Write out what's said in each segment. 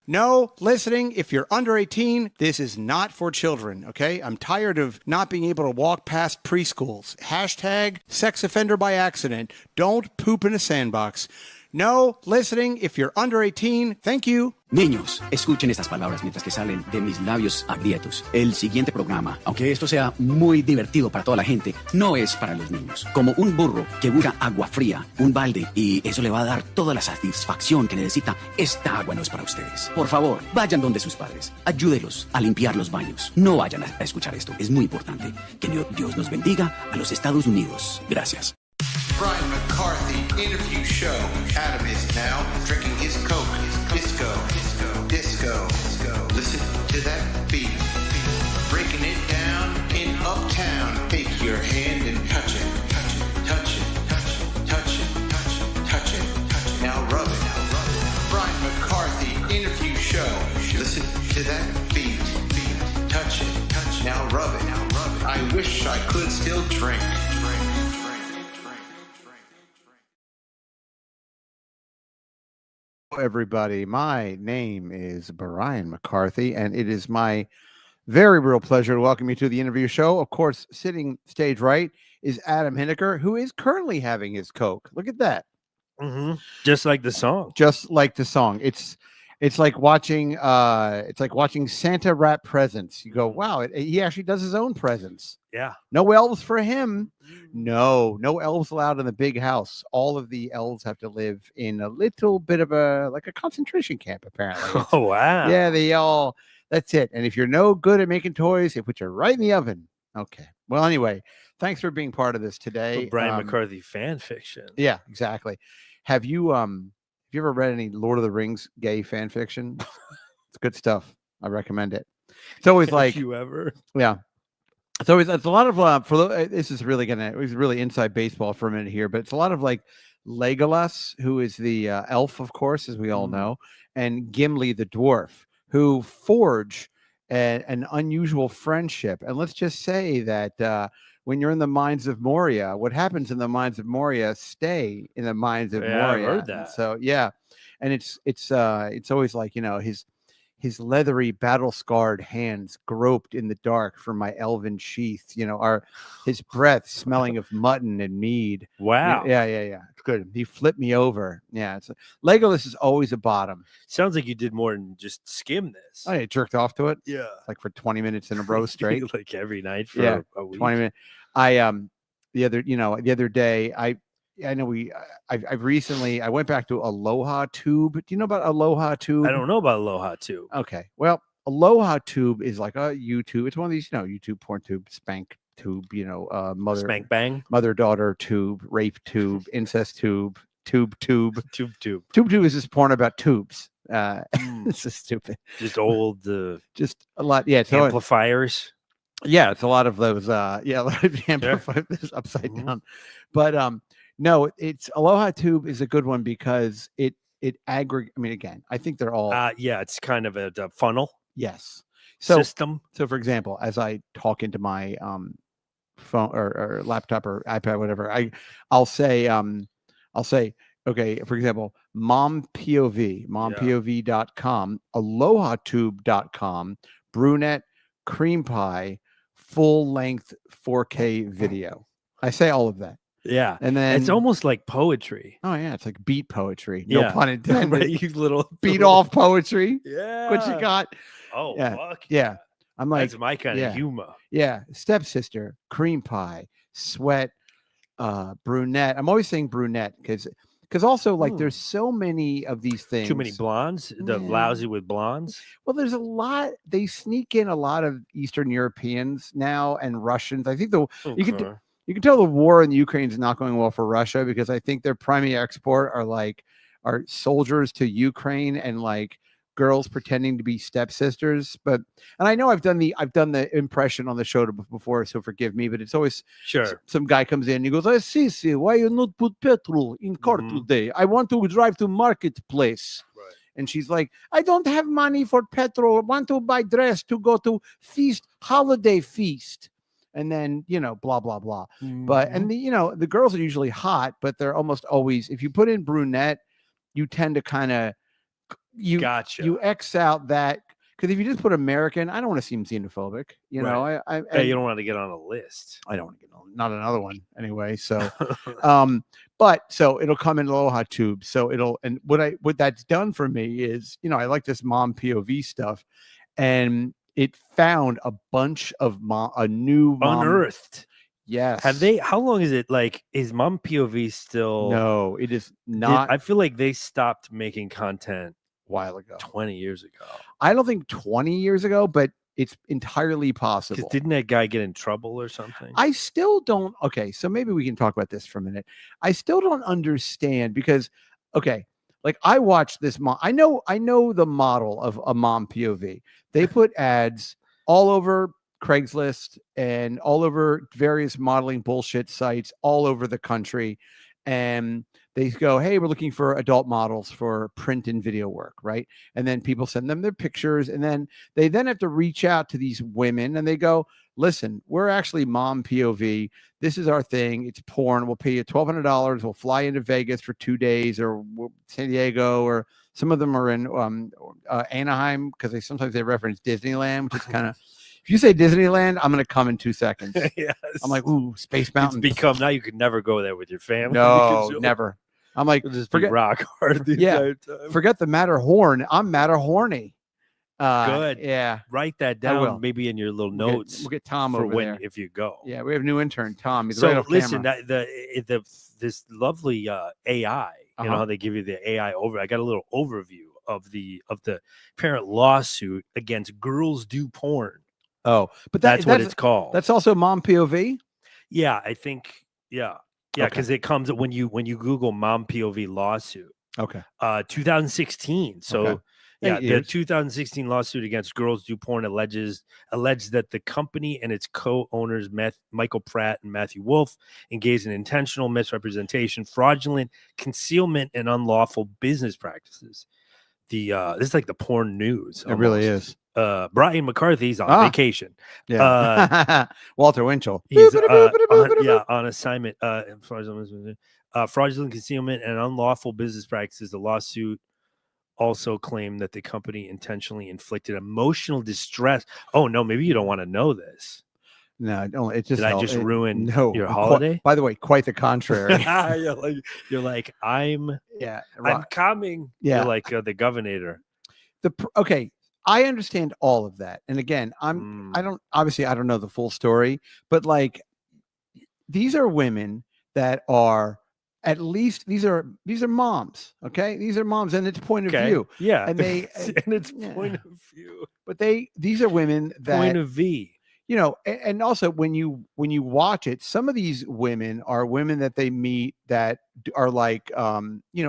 No, listening, if you're under 18, this is not for children, okay? I'm tired of not being able to walk past preschools. Hashtag sex offender by accident. Don't poop in a sandbox. No, listening, if you're under 18, thank you. Niños, escuchen estas palabras mientras que salen de mis labios aprietos. El siguiente programa, aunque esto sea muy divertido para toda la gente, no es para los niños. Como un burro que busca agua fría, un balde, y eso le va a dar toda la satisfacción que necesita, esta agua no es para ustedes. Por favor, vayan donde sus padres. Ayúdelos a limpiar los baños. No vayan a escuchar esto. Es muy importante. Que Dios nos bendiga a los Estados Unidos. Gracias. Brian McCarthy interview show. Adam is now drinking his Coke. Disco. Listen to that beat. Breaking it down in Uptown. Take your hand and touch it. Touch it. Now rub it. Brian McCarthy interview show. Listen to that beat. Touch it. Now rub it. I wish I could still drink. Everybody, my name is Brian McCarthy, and it is my very real pleasure to welcome you to the interview show. Of course, sitting stage right is Adam Hineker, who is currently having his Coke. Look at that. Mm-hmm. Just like the song. It's like watching Santa wrap presents. You go, wow, he actually does his own presents. Yeah. No elves for him. No elves allowed in the big house. All of the elves have to live in a little bit of a concentration camp, apparently. Oh, wow. Yeah, that's it. And if you're no good at making toys, they put you right in the oven. Okay. Well, anyway, thanks for being part of this today. Brian McCarthy fan fiction. Yeah, exactly. Have you ever read any Lord of the Rings gay fan fiction? It's good stuff. I recommend it. It's always like you ever. Yeah. It's a lot of this is really inside baseball for a minute here, but it's a lot of like Legolas, who is the elf, of course, as we all know, and Gimli the dwarf, who forge an unusual friendship. And let's just say that when you're in the mines of Moria, what happens in the mines of Moria stay in the mines of Moria. I heard that. And so yeah, and it's always like, his leathery, battle-scarred hands groped in the dark for my elven sheath. His breath smelling of mutton and mead. Wow. Yeah. It's good. He flipped me over. Yeah. Legolas is always a bottom. Sounds like you did more than just skim this. I jerked off to it. Yeah. Like for 20 minutes in a row straight. Like every night for a week. 20 minutes. The other day, I went back to Aloha Tube. Do you know about Aloha Tube? I don't know about Aloha Tube. Okay. Well, Aloha Tube is like a YouTube. It's one of these, YouTube porn tube, spank tube, mother spank bang, mother-daughter tube, rape tube, incest tube. Tube is this porn about tubes. This is stupid. Just old, just a lot. Yeah, it's amplifiers. Yeah, it's a lot of those. A lot of amplifiers upside down. But no, it's Aloha Tube is a good one because it aggregates. I mean, again, I think they're all. It's kind of a funnel. Yes. System. So, for example, as I talk into my phone or laptop or iPad, whatever, I'll say, okay, for example, mompov.com, alohatube.com, brunette, cream pie, full length 4K video. I say all of that. Yeah. And then it's almost like poetry. Oh, yeah. It's like beat poetry. No pun intended. Right, you little beat off poetry. Yeah. What you got? Oh, yeah. Fuck yeah. I'm like, that's my kind of humor. Yeah. Stepsister, cream pie, sweat, brunette. I'm always saying brunette because also like there's so many of these things. Too many blondes. The lousy with blondes. Well, there's a lot. They sneak in a lot of Eastern Europeans now and Russians. I think you can tell the war in Ukraine is not going well for Russia because I think their primary export are soldiers to Ukraine and like girls pretending to be stepsisters. And I know I've done the impression on the show before, so forgive me, but it's always some guy comes in and he goes, "I see, why you not put petrol in car today? I want to drive to marketplace." Right. And she's like, "I don't have money for petrol. I want to buy dress to go to holiday feast." And then, blah, blah, blah. But, and the girls are usually hot, but they're almost always, if you put in brunette, you tend to kind of you Gotcha. you X out that, because if you just put American, I don't want to seem xenophobic. You know, Yeah, you don't want to get on a list. I don't want to get on not another one anyway. So, but so it'll come in Aloha tubes. So and what that's done for me is, you know, I like this mom POV stuff, and it found a bunch of a new mom unearthed. Yes. Have they? How long is it? Like, is mom POV still? No, it is not. I feel like they stopped making content a while ago, 20 years ago. I don't think 20 years ago, but it's entirely possible. Didn't that guy get in trouble or something? I still don't. Okay, so maybe we can talk about this for a minute. I still don't understand because, okay, like I watched this mom. I know the model of a mom POV. They put ads all over Craigslist and all over various modeling bullshit sites all over the country. And they go, hey, we're looking for adult models for print and video work, right? And then people send them their pictures, and then they have to reach out to these women, and they go, listen, we're actually mom POV. This is our thing. It's porn. We'll pay you $1,200. We'll fly into Vegas for 2 days, or San Diego, or some of them are in Anaheim, because sometimes they reference Disneyland, which is kind of, if you say Disneyland, I'm going to come in 2 seconds. Yes. I'm like, ooh, Space Mountain. It's become, now you could never go there with your family. No, never. I'm like, just forget rock hard the entire time. Forget the Matterhorn. I'm Matterhorny. Good. Yeah. Write that down, maybe in your little notes. We'll get Tom over there if you go. Yeah, we have a new intern, Tom. He's so right off listen, camera. this lovely AI. You know how they give you the AI over. I got a little overview of the parent lawsuit against Girls Do Porn. Oh, but that's what it's called. That's also mom POV. Yeah, I think. Yeah, because it comes when you Google mom POV lawsuit. Okay. 2016. So. Okay. Yeah, the 2016 lawsuit against Girls Do Porn alleged that the company and its co-owners, Michael Pratt and Matthew Wolf, engaged in intentional misrepresentation, fraudulent concealment, and unlawful business practices. This is like the porn news. It really is. Brian McCarthy's on vacation. Yeah. Walter Winchell. He's on assignment. Fraudulent concealment and unlawful business practices. The lawsuit also claimed that the company intentionally inflicted emotional distress. Oh no, maybe you don't want to know this. No, I don't. It just did I just ruin your holiday? By the way, quite the contrary. you're like I'm coming. Yeah, you're like the governor. Okay, I understand all of that, and again, I don't know the full story, but like these are women that are. At least these are moms, okay? These are moms, and it's point of view. Yeah, and it's point of view. But these are women that point of view. You know, and also when you watch it, some of these women are women that they meet that are like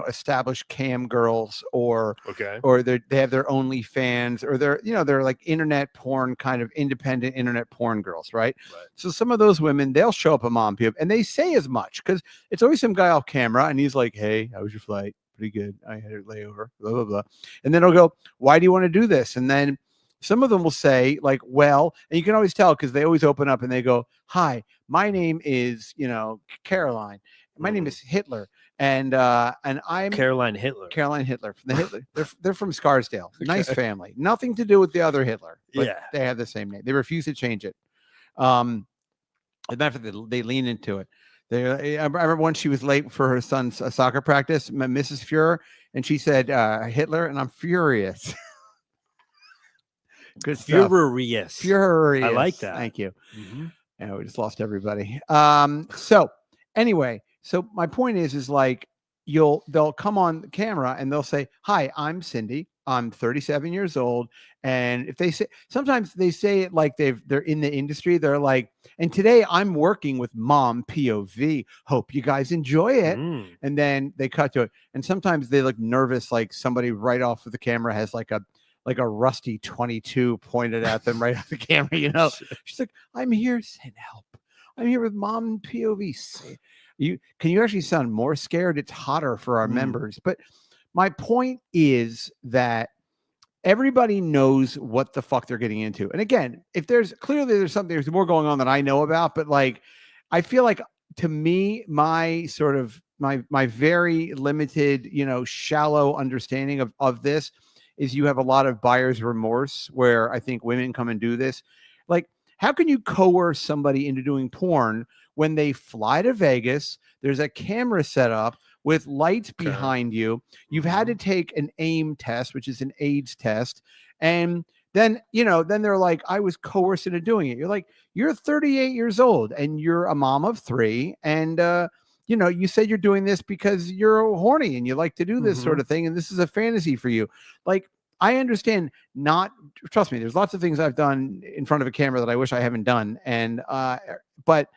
established cam girls, or they have their OnlyFans, or they're like internet porn, kind of independent internet porn girls, right? So some of those women, they'll show up a mom POV, and they say as much, because it's always some guy off camera and he's like, hey, how was your flight? Pretty good. I had a layover, blah blah blah. And then he'll go, why do you want to do this? And then some of them will say, like, well, and you can always tell because they always open up and they go, hi, my name is, Caroline. My name is Hitler. And I'm Caroline Hitler. Caroline Hitler. From the Hitler. They're from Scarsdale. Nice family. Nothing to do with the other Hitler. But they have the same name. They refuse to change it. As a matter of fact, they lean into it. I remember when she was late for her son's soccer practice, Mrs. Fuhrer, and she said Hitler, and I'm furious. Good stuff. Furious. I like that. Thank you. Mm-hmm. And we just lost everybody. So anyway, so my point is like they'll come on camera and they'll say, hi, I'm Cindy. I'm 37 years old. And if they say, sometimes they say it like they're in the industry. They're like, and today I'm working with mom POV. Hope you guys enjoy it. And then they cut to it. And sometimes they look nervous, like somebody right off of the camera has like a rusty 22 pointed at them right off the camera, She's like, I'm here, send help. I'm here with mom POV. Can you actually sound more scared? It's hotter for our members. But my point is that everybody knows what the fuck they're getting into. And again, if there's more going on that I know about, but like, I feel like to me, my my very limited, shallow understanding of this is you have a lot of buyer's remorse where I think women come and do this. Like, how can you coerce somebody into doing porn when they fly to Vegas? There's a camera set up with lights behind you. You've had to take an AIM test, which is an AIDS test. And then they're like, I was coerced into doing it. You're like, you're 38 years old and you're a mom of 3. And, you said you're doing this because you're horny and you like to do this sort of thing. And this is a fantasy for you. Like, I understand trust me, there's lots of things I've done in front of a camera that I wish I haven't done. And, but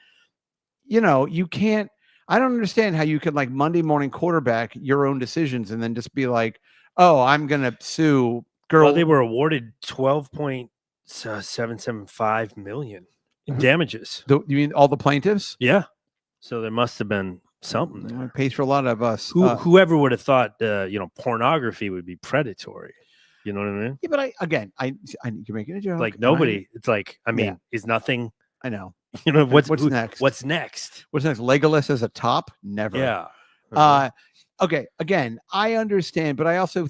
you can't, I don't understand how you could like Monday morning quarterback your own decisions and then just be like, oh, I'm going to sue girl. Well, they were awarded $12.775 million in damages. You mean all the plaintiffs? Yeah. So there must have been something there. It pays for a lot of us. Whoever would have thought, pornography would be predatory. You know what I mean? Yeah, but you're making a joke. Like nobody. It's like, is nothing. I know. What's next? What's next? What's next? Legolas as a top? Never. Yeah. Okay. Again, I understand, but I also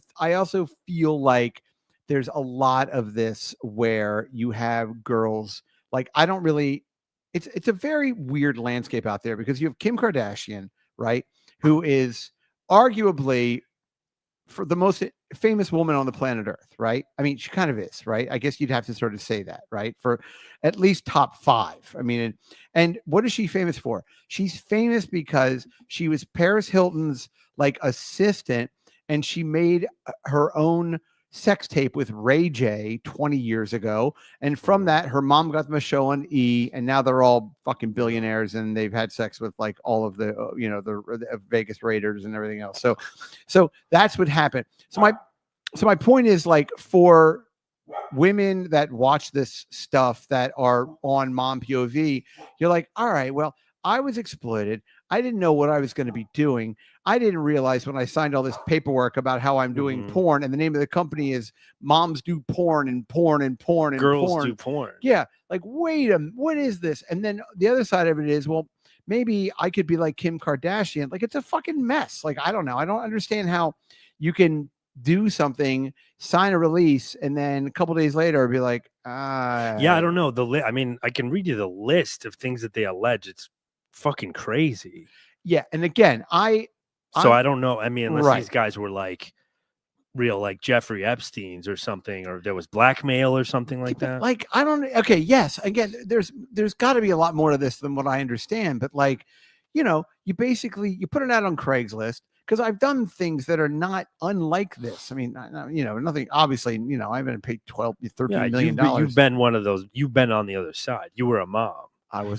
feel like there's a lot of this where you have girls like I don't really. It's a very weird landscape out there because you have Kim Kardashian, right, who is arguably for the most famous woman on the planet Earth, right? I mean, she kind of is, right? I guess you'd have to sort of say that, right? For at least top 5. I mean, and what is she famous for? She's famous because she was Paris Hilton's like assistant, and she made her own sex tape with Ray J 20 years ago. And from that, her mom got them a show on E, and now they're all fucking billionaires and they've had sex with like all of the, the Vegas Raiders and everything else. So that's what happened. So my point is like for women that watch this stuff that are on mom POV, you're like, all right, well, I was exploited. I didn't know what I was going to be doing. I didn't realize when I signed all this paperwork about how I'm doing porn, and the name of the company is Moms Do Porn and Porn and Porn and Girls Porn. Do Porn. Yeah. Like, wait a minute, what is this? And then the other side of it is, well, maybe I could be like Kim Kardashian. Like, it's a fucking mess. Like, I don't know. I don't understand how you can do something, sign a release, and then a couple days later be like, yeah, I don't know. I can read you the list of things that they allege. It's fucking crazy. Yeah. And again, I don't know. I mean, unless these guys were like real, like Jeffrey Epstein's or something, or there was blackmail or something like that. Like, I don't. Okay. Yes. Again, there's got to be a lot more to this than what I understand. But like, you put it out on Craigslist, because I've done things that are not unlike this. I mean, nothing. Obviously, I haven't paid $13 million. You've been one of those. You've been on the other side. You were a mom.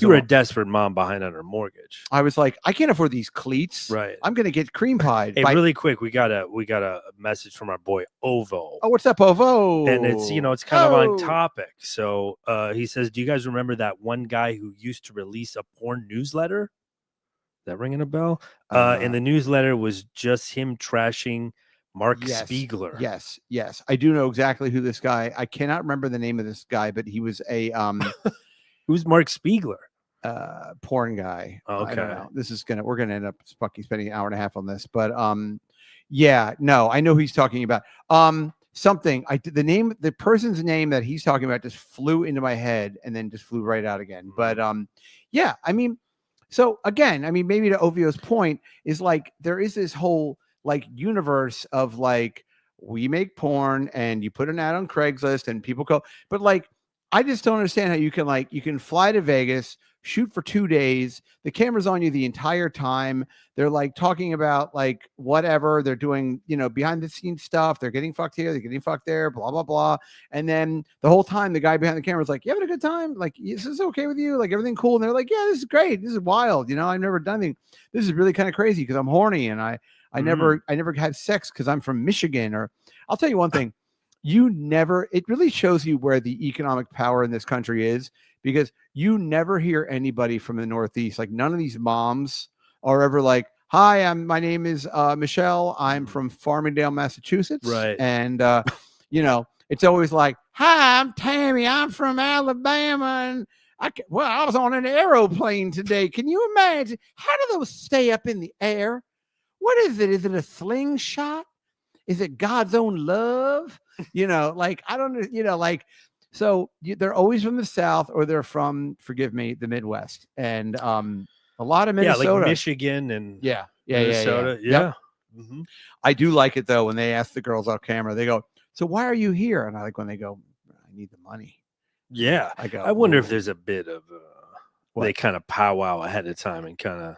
You were a desperate mom behind on her mortgage. I was like, I can't afford these cleats. Right. I'm gonna get cream pied. Hey, really quick, we got a message from our boy Ovo. Oh, what's up, Ovo? And it's kind of on topic. So he says, do you guys remember that one guy who used to release a porn newsletter? Is that ringing a bell? And the newsletter was just him trashing Mark Spiegler. Yes. I do know exactly who this guy. I cannot remember the name of this guy, but he was a Who's Mark Spiegler? Porn guy. Okay. I don't know. We're gonna end up spending an hour and a half on this, but yeah, no, I know who he's talking about. Something the person's name that he's talking about just flew into my head and then just flew right out again. But yeah, I mean, so again, maybe to Ovio's point is like there is this whole like universe of like we make porn and you put an ad on Craigslist and people go, but like I just don't understand how you can fly to Vegas, shoot for 2 days. The camera's on you the entire time. They're like talking about like whatever they're doing, behind the scenes stuff. They're getting fucked here. They're getting fucked there, blah, blah, blah. And then the whole time the guy behind the camera is like, you having a good time? Like, is this okay with you? Like everything cool? And they're like, yeah, this is great. This is wild. I've never done anything. This is really kind of crazy because I'm horny and I never had sex because I'm from Michigan. Or I'll tell you one thing. It really shows you where the economic power in this country is, because you never hear anybody from the Northeast. Like none of these moms are ever like, hi, my name is Michelle. I'm from Farmingdale, Massachusetts. Right. And, it's always like, hi, I'm Tammy. I'm from Alabama. And I was on an aeroplane today. Can you imagine? How do those stay up in the air? what is it? Is it a slingshot? Is it God's own love? Like, I don't, like, so they're always from the South or they're from, forgive me, the Midwest. And a lot of Minnesota. like Michigan and Yeah. Minnesota. Yeah. Yeah. Mm-hmm. I do like it though when they ask the girls off camera, they go, "So why are you here?" And I like when they go, "I need the money." Yeah. I go, I wonder if "Ooh." there's a bit of What? they kind of powwow ahead of time and kind of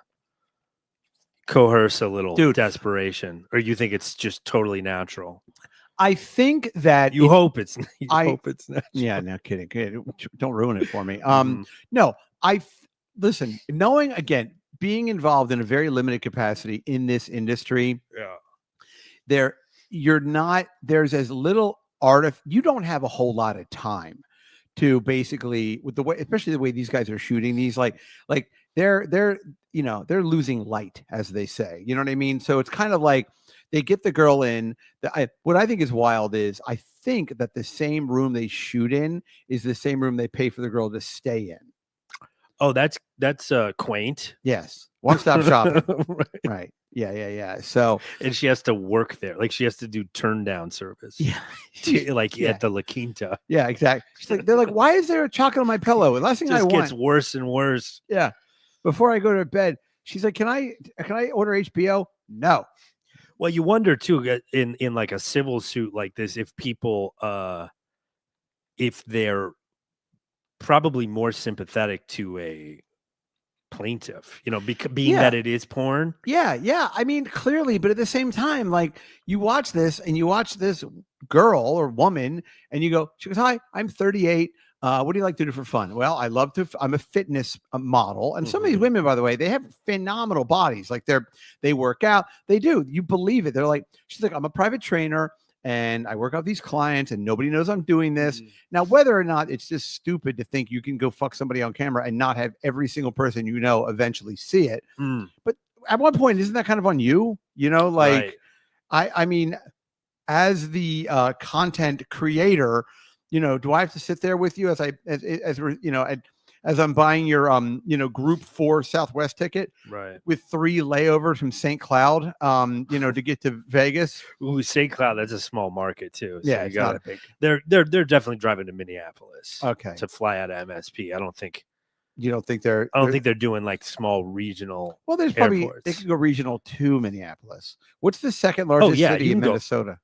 coerce a little Dude. desperation, or you think it's just totally natural? I think that You hope it's natural. Yeah, no kidding. Don't ruin it for me. Mhm. No, listen, knowing again, being involved in a very limited capacity in this industry, Yeah. there's as little you don't have a whole lot of time to basically, with the way, especially the way these guys are shooting these, like they're they're losing light, as they say, you know what I mean? So it's kind of like they get the girl in. What I think is wild is I think that the same room they shoot in is the same room they pay for the girl to stay in. Oh, that's quaint. Yes, one-stop shopping. Right. Right. Yeah. So, And she has to work there. Like she has to do turn down service. yeah. At the La Quinta. Yeah, exactly. She's like, they're like, "Why is there a chocolate on my pillow?" And last thing I Just want, gets worse and worse. yeah. Before I go to bed, she's like, "Can I order HBO?" No. Well, you wonder too in like a civil suit like this if people if they're probably more sympathetic to a plaintiff, being Yeah. that it is porn. Yeah. I mean, clearly, but at the same time, like you watch this and you watch this girl or woman, and you go, she goes, "Hi, I'm 38. What do you like to do for fun?" "Well, I'm a fitness model." And some of these Mhm. women, by the way, they have phenomenal bodies. Like they work out. They do. You believe it. They're like, she's like, "I'm a private trainer and I work out these clients and nobody knows I'm doing this." Now, whether or not it's just stupid to think you can go fuck somebody on camera and not have every single person eventually see it. Mm. But at one point, isn't that kind of on you? Like, Right. I mean, as the content creator, do I have to sit there with you as we're, as I'm buying your group 4 Southwest ticket Right. with 3 layovers from St. Cloud, to get to Vegas? Ooh, St. Cloud, that's a small market too. So Yeah, you it's got not a big. they're definitely driving to Minneapolis. Okay. To fly out of MSP. I don't think they're doing like small regional. Well, there's probably airports. they could go regional to Minneapolis. What's the second largest city you in can go. Minnesota?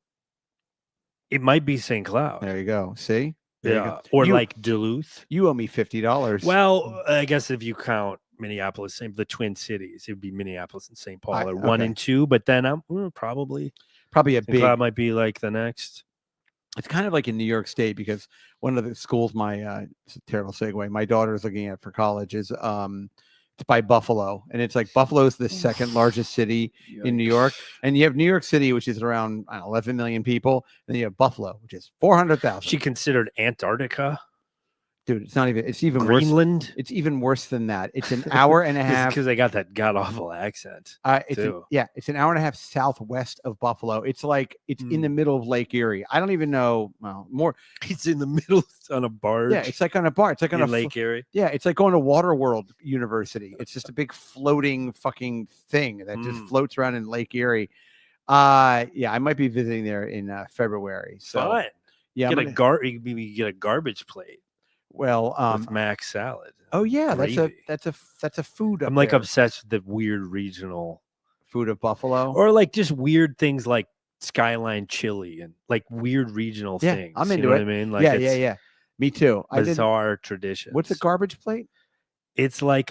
It might be St. Cloud. There you go. See? There you Yeah. go. Or You- like Duluth. You owe me $50. Well, I guess if you count Minneapolis, the Twin Cities, it would be Minneapolis and St. Paul are 1 okay. and 2. But then I'm probably a St. big. Cloud might be like the next. It's kind of like in New York State, because one of the schools it's a terrible segue, my daughter is looking at for college is it's by Buffalo, and it's like Buffalo's the second largest city in New York, and you have New York City, which is around 11 million people, and then you have Buffalo, which is 400,000. She considered Antarctica. Dude, it's even Greenland. worse. It's even worse than that. It's an hour and a half. Because they got that god awful accent. It's an hour and a half southwest of Buffalo. It's like it's in the middle of Lake Erie. I don't even know. Well, more. It's in the middle on a barge. Yeah, it's like on a bar. It's like on a Lake Erie. Yeah, it's like going to Waterworld University. It's just a big floating fucking thing that just floats around in Lake Erie. I might be visiting there in February. So Fun. yeah, maybe get a garbage plate. Well, with mac salad. Oh yeah, gravy. that's a food. I'm like obsessed with the weird regional food of Buffalo, or like just weird things like Skyline chili and like weird regional things. I'm into it. What I mean, like yeah. Me too. Bizarre traditions. What's a garbage plate? It's like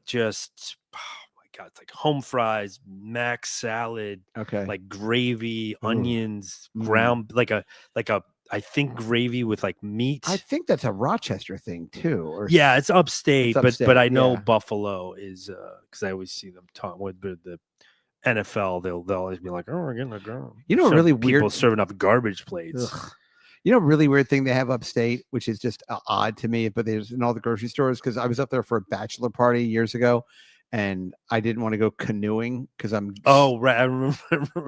just oh my god, it's like home fries, mac salad, okay, like gravy, onions, ground like a I think gravy with like meat. I think that's a Rochester thing too. Or yeah, it's upstate, but I know yeah. Buffalo is because I always see them talk with the NFL. They'll always be like, "Oh, we're getting a girl." Really people weird serving up garbage plates. Ugh. Really weird thing they have upstate, which is just odd to me. But there's in all the grocery stores, because I was up there for a bachelor party years ago, and I didn't want to go canoeing because I'm right. I remember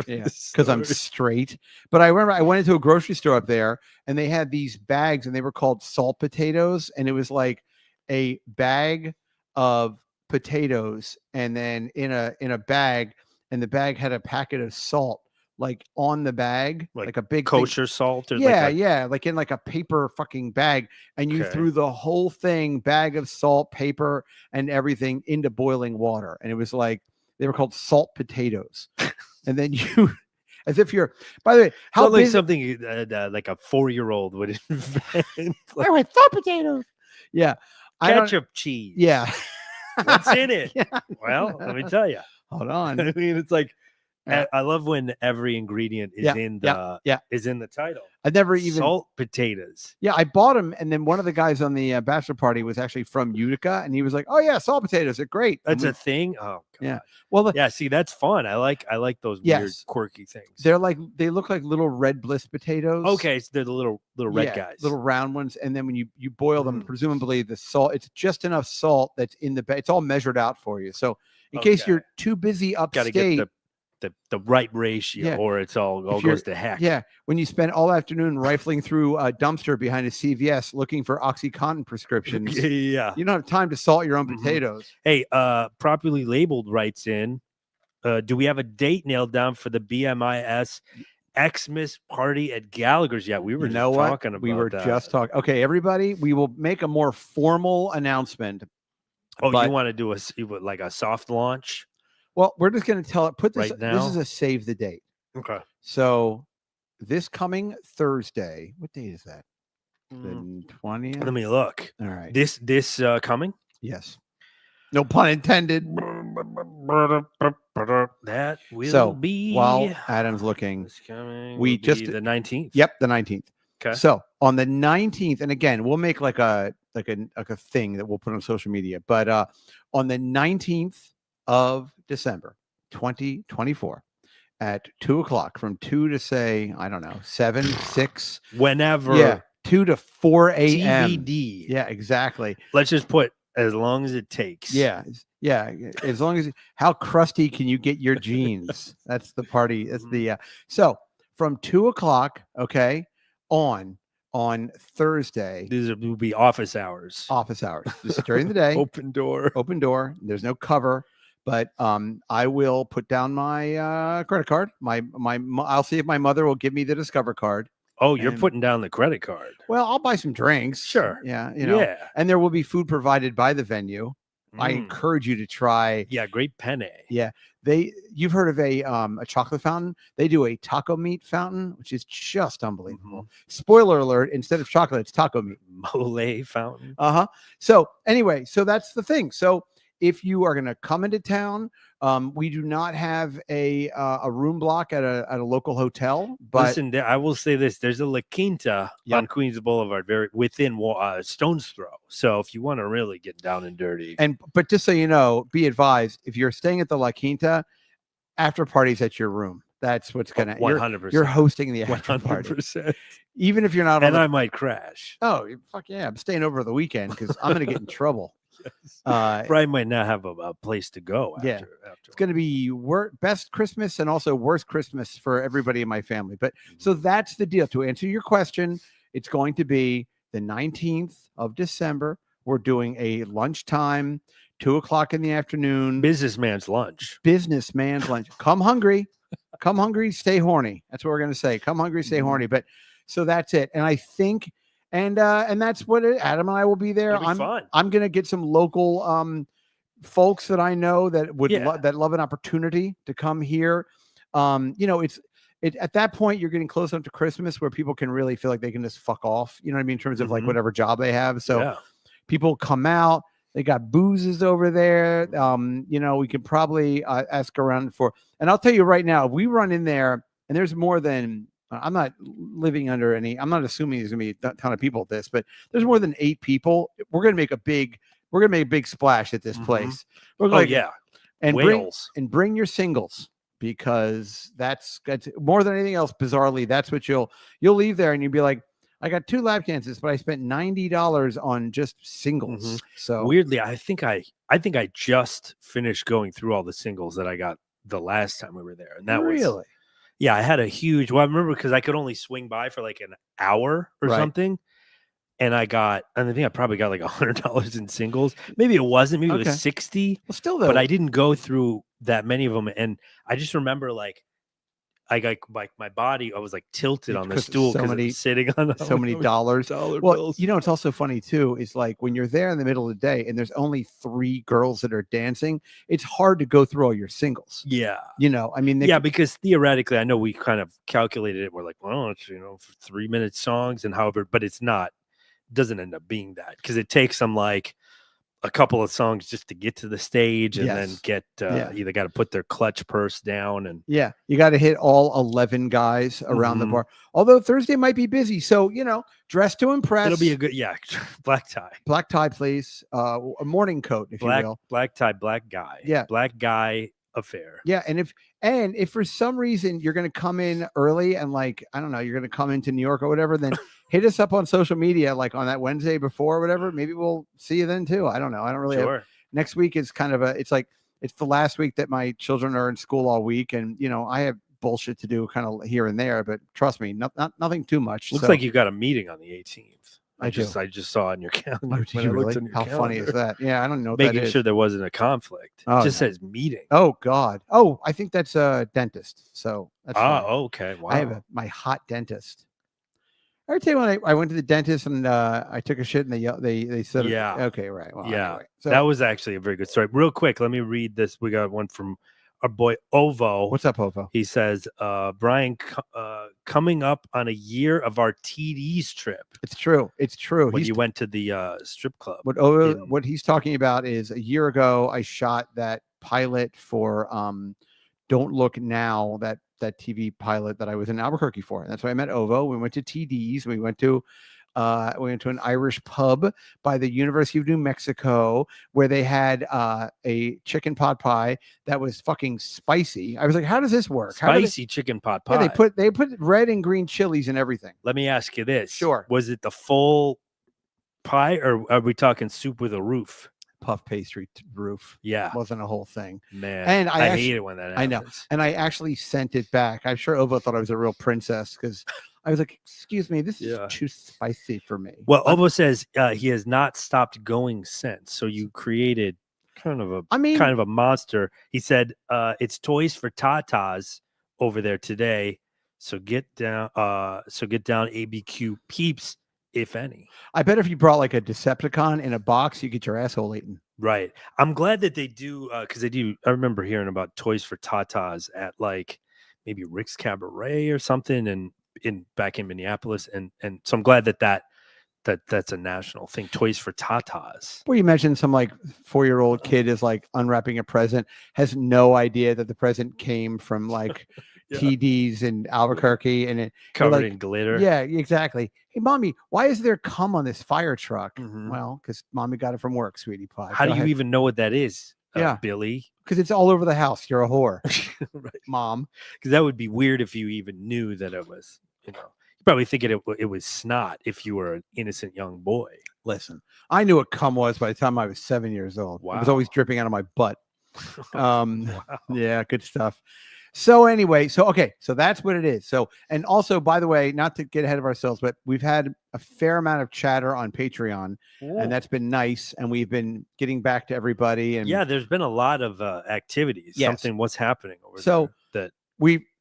because I'm straight. But I remember I went into a grocery store up there, and they had these bags, and they were called salt potatoes, and it was like a bag of potatoes, and then in a bag, and the bag had a packet of salt like on the bag, like a big kosher salt, or yeah, like in like a paper fucking bag, and you threw the whole thing, bag of salt, paper, and everything into boiling water, and it was like they were called salt potatoes, and then you, as if you're. By the way, how like something like a 4-year-old would invent. Like, I salt potatoes. Yeah, ketchup cheese. Yeah, what's in it? Yeah. Well, let me tell you. Hold on. I mean, it's like. I love when every ingredient is in the title. I never even salt potatoes. Yeah, I bought them, and then one of the guys on the bachelor party was actually from Utica, and he was like, "Oh yeah, salt potatoes are great." That's a thing. Oh, God. Yeah. Well, see, that's fun. I like those weird, quirky things. They look like little red bliss potatoes. Okay, so they're the little red guys, little round ones, and then when you boil them, presumably the salt, it's just enough salt that's in the bag. It's all measured out for you. So in case you're too busy upstate, gotta get the right ratio, or it's all goes to heck. Yeah, when you spend all afternoon rifling through a dumpster behind a CVS looking for OxyContin prescriptions, you don't have time to salt your own potatoes. Hey, properly labeled writes in, do we have a date nailed down for the BMIS Xmas party at Gallagher's yet? We were talking about just talking. Okay, everybody, we will make a more formal announcement. You want to do a soft launch? Well, we're just going to tell it. Put this right now. This is a save the date. Okay. So this coming Thursday, what date is that? The 20th. Let me look. All right. This coming? Yes. No pun intended. That will be while Adam's looking. We just the 19th. Yep, the 19th. Okay. So on the 19th, and again, we'll make like a thing that we'll put on social media. But on the 19th of December 2024 at 2:00, from 2 to say, I don't know, 7, 6, whenever, 2 to 4 a.m. TBD. Yeah, exactly. Let's just put as long as it takes. Yeah, as long as how crusty can you get your jeans? That's the party. That's the so from 2:00, okay, on Thursday. These will be office hours. Just during the day. Open door. There's no cover. But I will put down my credit card. I'll see if my mother will give me the Discover card. Oh, you're putting down the credit card. Well, I'll buy some drinks. Sure. Yeah. And there will be food provided by the venue. I encourage you to try. Yeah, great penne. Yeah. You've heard of a chocolate fountain? They do a taco meat fountain, which is just unbelievable. Spoiler alert, instead of chocolate, it's taco meat. Mole fountain. So anyway, so that's the thing. So if you are going to come into town, we do not have a room block at a local hotel. But listen, I will say this: there's a La Quinta on Queens Boulevard, very within stone's throw. So if you want to really get down and dirty, but just so you know, be advised: if you're staying at the La Quinta, after parties at your room. That's what's going to 100%. You're hosting the after party, even if you're not. And I might crash. Oh fuck yeah! I'm staying over the weekend because I'm going to get in trouble. Brian might not have a place to go. After it's going to be best Christmas and also worst Christmas for everybody in my family. But so that's the deal. To answer your question, it's going to be the 19th of December. We're doing a lunchtime, 2:00 in the afternoon. Businessman's lunch. Come hungry. Come hungry, stay horny. That's what we're going to say. Come hungry, stay horny. But so that's it. And I think. And that's what Adam and I will be there. It'll be fun. I'm going to get some local folks that I know that would that love an opportunity to come here. It's at that point you're getting close enough to Christmas where people can really feel like they can just fuck off. You know what I mean? In terms of like whatever job they have. So people come out. They got boozes over there. We could probably ask around for. And I'll tell you right now, if we run in there and there's more than. I'm not living under any. I'm not assuming there's gonna be a ton of people at this, but there's more than 8 people. We're gonna make a big splash at this place. And bring your singles because that's more than anything else. Bizarrely, that's what you'll leave there and you'll be like, I got 2 lap dances, but I spent $90 on just singles. So weirdly, I think I just finished going through all the singles that I got the last time we were there, and that was. Yeah, I had a huge. Well, I remember because I could only swing by for like an hour or something. and I think I probably got like $100 in singles. Maybe it wasn't. Maybe it Okay. was 60. Well, still though, But I didn't go through that many of them, and I just remember like I got like my body. I was like tilted on the because stool so because it many was sitting on so many dollars. dollar Well, bills. you know, it's also funny too, is like when you're there in the middle of the day and there's only 3 girls that are dancing, it's hard to go through all your singles. Yeah. You know, I mean, Yeah, because theoretically, I know we kind of calculated it. We're like, well, it's, for 3-minute songs and however, but it's not, doesn't end up being that because it takes them like a couple of songs just to get to the stage and then get either got to put their clutch purse down and you got to hit all 11 guys around the bar. Although Thursday might be busy, so dress to impress. It'll be a good black tie, please. A morning coat, if you will. Black tie, black guy. Yeah, black guy affair. Yeah, and if for some reason you're going to come in early and like I don't know, you're going to come into New York or whatever, then hit us up on social media, like on that Wednesday before or whatever. Maybe we'll see you then too. I don't know. I don't really. Next week is kind of it's the last week that my children are in school all week, and I have bullshit to do kind of here and there. But trust me, nothing too much. Looks like you got a meeting on the 18th. I just saw it in your calendar. Oh, really? How funny is that? Yeah, I don't know. Making sure there wasn't a conflict. It just says meeting. Oh God. Oh, I think that's a dentist. So that's okay. Wow. I have my hot dentist. I tell you when I went to the dentist and I took a shit and they said okay, right. Well, yeah. Anyway. So that was actually a very good story. Real quick, let me read this. We got one from our boy Ovo. What's up, Ovo? He says, Brian, coming up on a year of our TD's trip. It's true. When you went to the strip club. What he's talking about is a year ago, I shot that pilot for Don't Look Now, that TV pilot that I was in Albuquerque for. And that's why I met Ovo. We went to TD's. We went to an Irish pub by the University of New Mexico where they had a chicken pot pie that was fucking spicy. I was like, how does this work? Spicy chicken pot pie. Yeah, they put red and green chilies and everything. Let me ask you this. Sure. Was it the full pie or are we talking soup with a roof? Puff pastry roof. Yeah. Wasn't a whole thing. Man. And I hate it when that happens. I know. And I actually sent it back. I'm sure Ovo thought I was a real princess because I was like, excuse me, this is too spicy for me. Well, Ovo says he has not stopped going since. So you created kind of a monster. He said it's Toys for Tatas over there today. So get down ABQ peeps, if any. I bet if you brought like a Decepticon in a box, you get your asshole eaten. Right. I'm glad that they do because they do. I remember hearing about Toys for Tatas at like maybe Rick's Cabaret or something, and back in Minneapolis, and so I'm glad that's a national thing. Toys for Tatas. Well, you mentioned some like 4-year-old kid is like unwrapping a present, has no idea that the present came from like TD's in Albuquerque and it covered in glitter. Yeah, exactly. Hey, mommy, why is there cum on this fire truck? Well, because mommy got it from work, sweetie pie. How do you even know what that is? Billy, because it's all over the house. You're a whore. Right. Mom. Because that would be weird if you even knew that it was, you probably think it was snot if you were an innocent young boy. Listen, I knew what cum was by the time I was 7 years old. Wow. It was always dripping out of my butt. Wow. Yeah, good stuff. So anyway, so that's what it is. So, and also, by the way, not to get ahead of ourselves, but we've had a fair amount of chatter on Patreon, and that's been nice. And we've been getting back to everybody. And there's been a lot of activities. Yes. What's happening over there?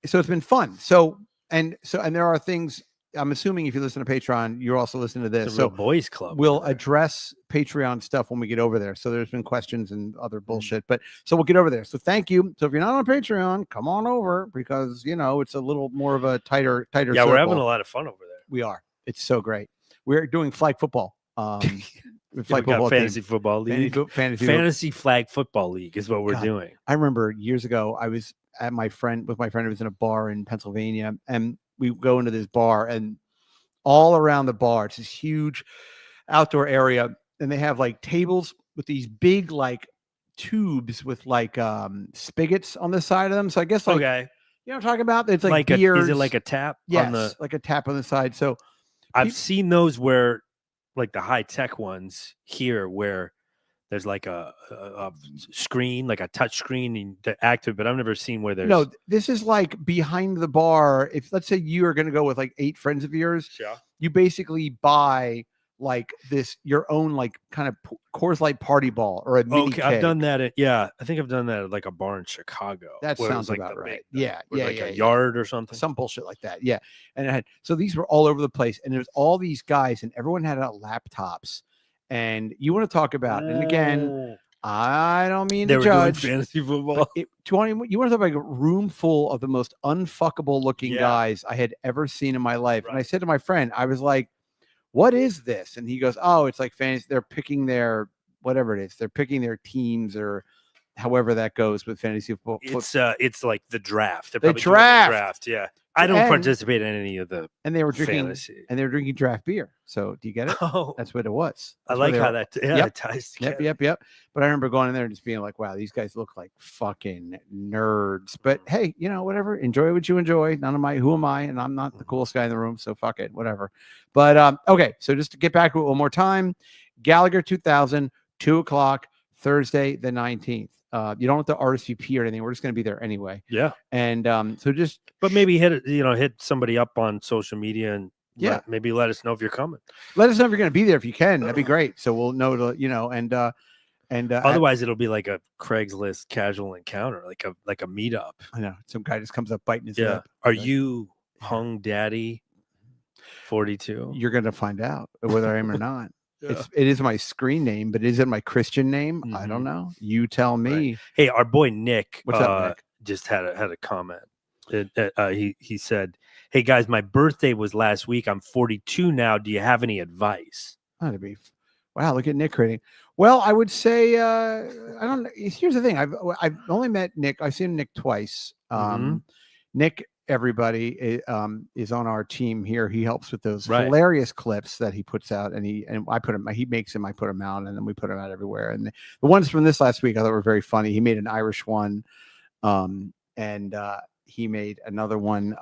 So it's been fun. So there are things. I'm assuming if you listen to Patreon, you're also listening to this. It's a real boys club. We'll address Patreon stuff when we get over there. So there's been questions and other bullshit, so we'll get over there. So thank you. So if you're not on Patreon, come on over because it's a little more of a tighter. Yeah, circle. We're having a lot of fun over there. We are. It's so great. We're doing flag football. Fantasy football league. Fantasy flag football league is what we're doing. I remember years ago, I was with my friend who was in a bar in Pennsylvania, and we go into this bar, and all around the bar, it's this huge outdoor area, and they have like tables with these big like tubes with like spigots on the side of them. So I guess like, you know what I'm talking about? It's like beers. Is it like a tap? Yes, like a tap on the side. So I've seen those where like the high tech ones here where there's like a screen, like a touch screen to activate, but I've never seen where there's this is like behind the bar. If let's say you are going to go with like 8 friends of yours, you basically buy like your own like kind of Coors Light party ball or a mini Okay, keg. I've done that. I think I've done that at like a bar in Chicago. That where it sounds was, like, about the right. big- Yeah, a yard or something. some bullshit like that. Yeah, and it had, so these were all over the place, and there's all these guys, and everyone had laptops, and you want to talk about, and again, I don't mean They to were doing judge fantasy football. but you want to talk about a room full of the most unfuckable looking Yeah. guys I had ever seen in my life. And I Right. said to my friend, I was like, what is this? And he goes, oh, it's like fantasy. They're picking their, whatever it is. They're picking their teams or however that goes with fantasy football. It's like the draft. They're The probably doing draft. Yeah. I don't And- participate in any of the And they were drinking, fantasy. and they were drinking draft beer. So do you get it? Oh, That's what it was. I That's where like they how were- that Yep. it ties together. Yep. But I remember going in there and just being like, wow, these guys look like fucking nerds. But hey, whatever. Enjoy what you enjoy. Who am I? And I'm not the coolest guy in the room. So fuck it, whatever. But okay. So just to get back to it one more time, Gallagher 2000, 2:00, Thursday, the 19th. You don't have to RSVP or anything. We're just going to be there anyway. Yeah. And so just, But maybe hit somebody up on social media and Yeah. maybe let us know if you're coming. let us know if you're going to be there if you can. That'd be great. So we'll know to, and Otherwise, it'll be like a Craigslist casual encounter, like a meetup. I know some guy just comes up biting his Yeah. lip. Are Like, you Hung Daddy 42? You're going to find out whether I am or not. Yeah. It is my screen name, but is it my Christian name? I don't Mhm. know. You tell me. Right. Hey, our boy Nick, What's up, Nick? just had a comment. He said, "Hey guys, my birthday was last week. I'm 42 now. Do you have any advice?" That'd be wow. Look at Nick rating. Well, I would say I don't know. Here's the thing. I've only met Nick. I've seen Nick twice. Mhm. Nick, everybody is on our team here. He helps with those Right. hilarious clips that he puts out, and I put him. He makes them. I put them out, and then we put them out everywhere. And the ones from this last week I thought were very funny. He made an Irish one, and he made another one.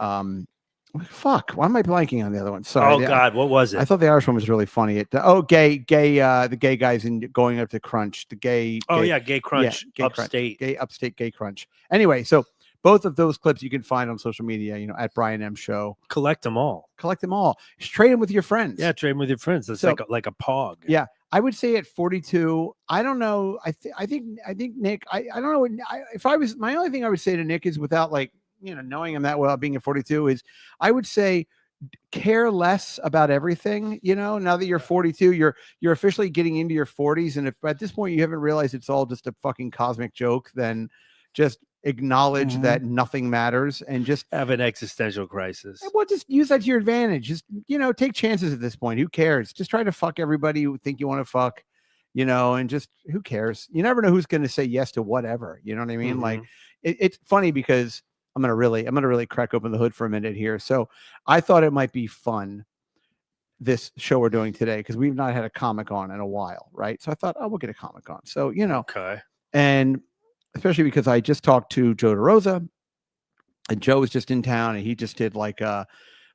Fuck, why am I blanking on the other one? Sorry. Oh God, what was it? I thought the Irish one was really funny. The gay guys in going up to Crunch, Gay Crunch, Gay upstate. Gay Crunch. Anyway, so both of those clips you can find on social media, at Brian M Show. Collect them all. Collect them all. Just trade them with your friends. Yeah, trade 'em with your friends. It's So- like a pog. Yeah. I would say at 42, I don't know. I think Nick, I don't know. If I was, my only thing I would say to Nick is without knowing him that well, being at 42 is I would say care less about everything. Now that you're 42, you're officially getting into your 40s. And if at this point you haven't realized it's all just a fucking cosmic joke, then just acknowledge that nothing matters and just Have an existential crisis. well, just use that to your advantage. Just, take chances at this point. Who cares? Just try to fuck everybody you think you want to fuck, and just who cares? You never know who's going to say yes to whatever. You know what I mean? Like it's funny because I'm going to really crack open the hood for a minute here. So I thought it might be fun, this show we're doing today, because we've not had a comic on in a while. Right. So I thought, we'll get a comic on. So, Okay. and especially because I just talked to Joe DeRosa, and Joe was just in town, and he just did like a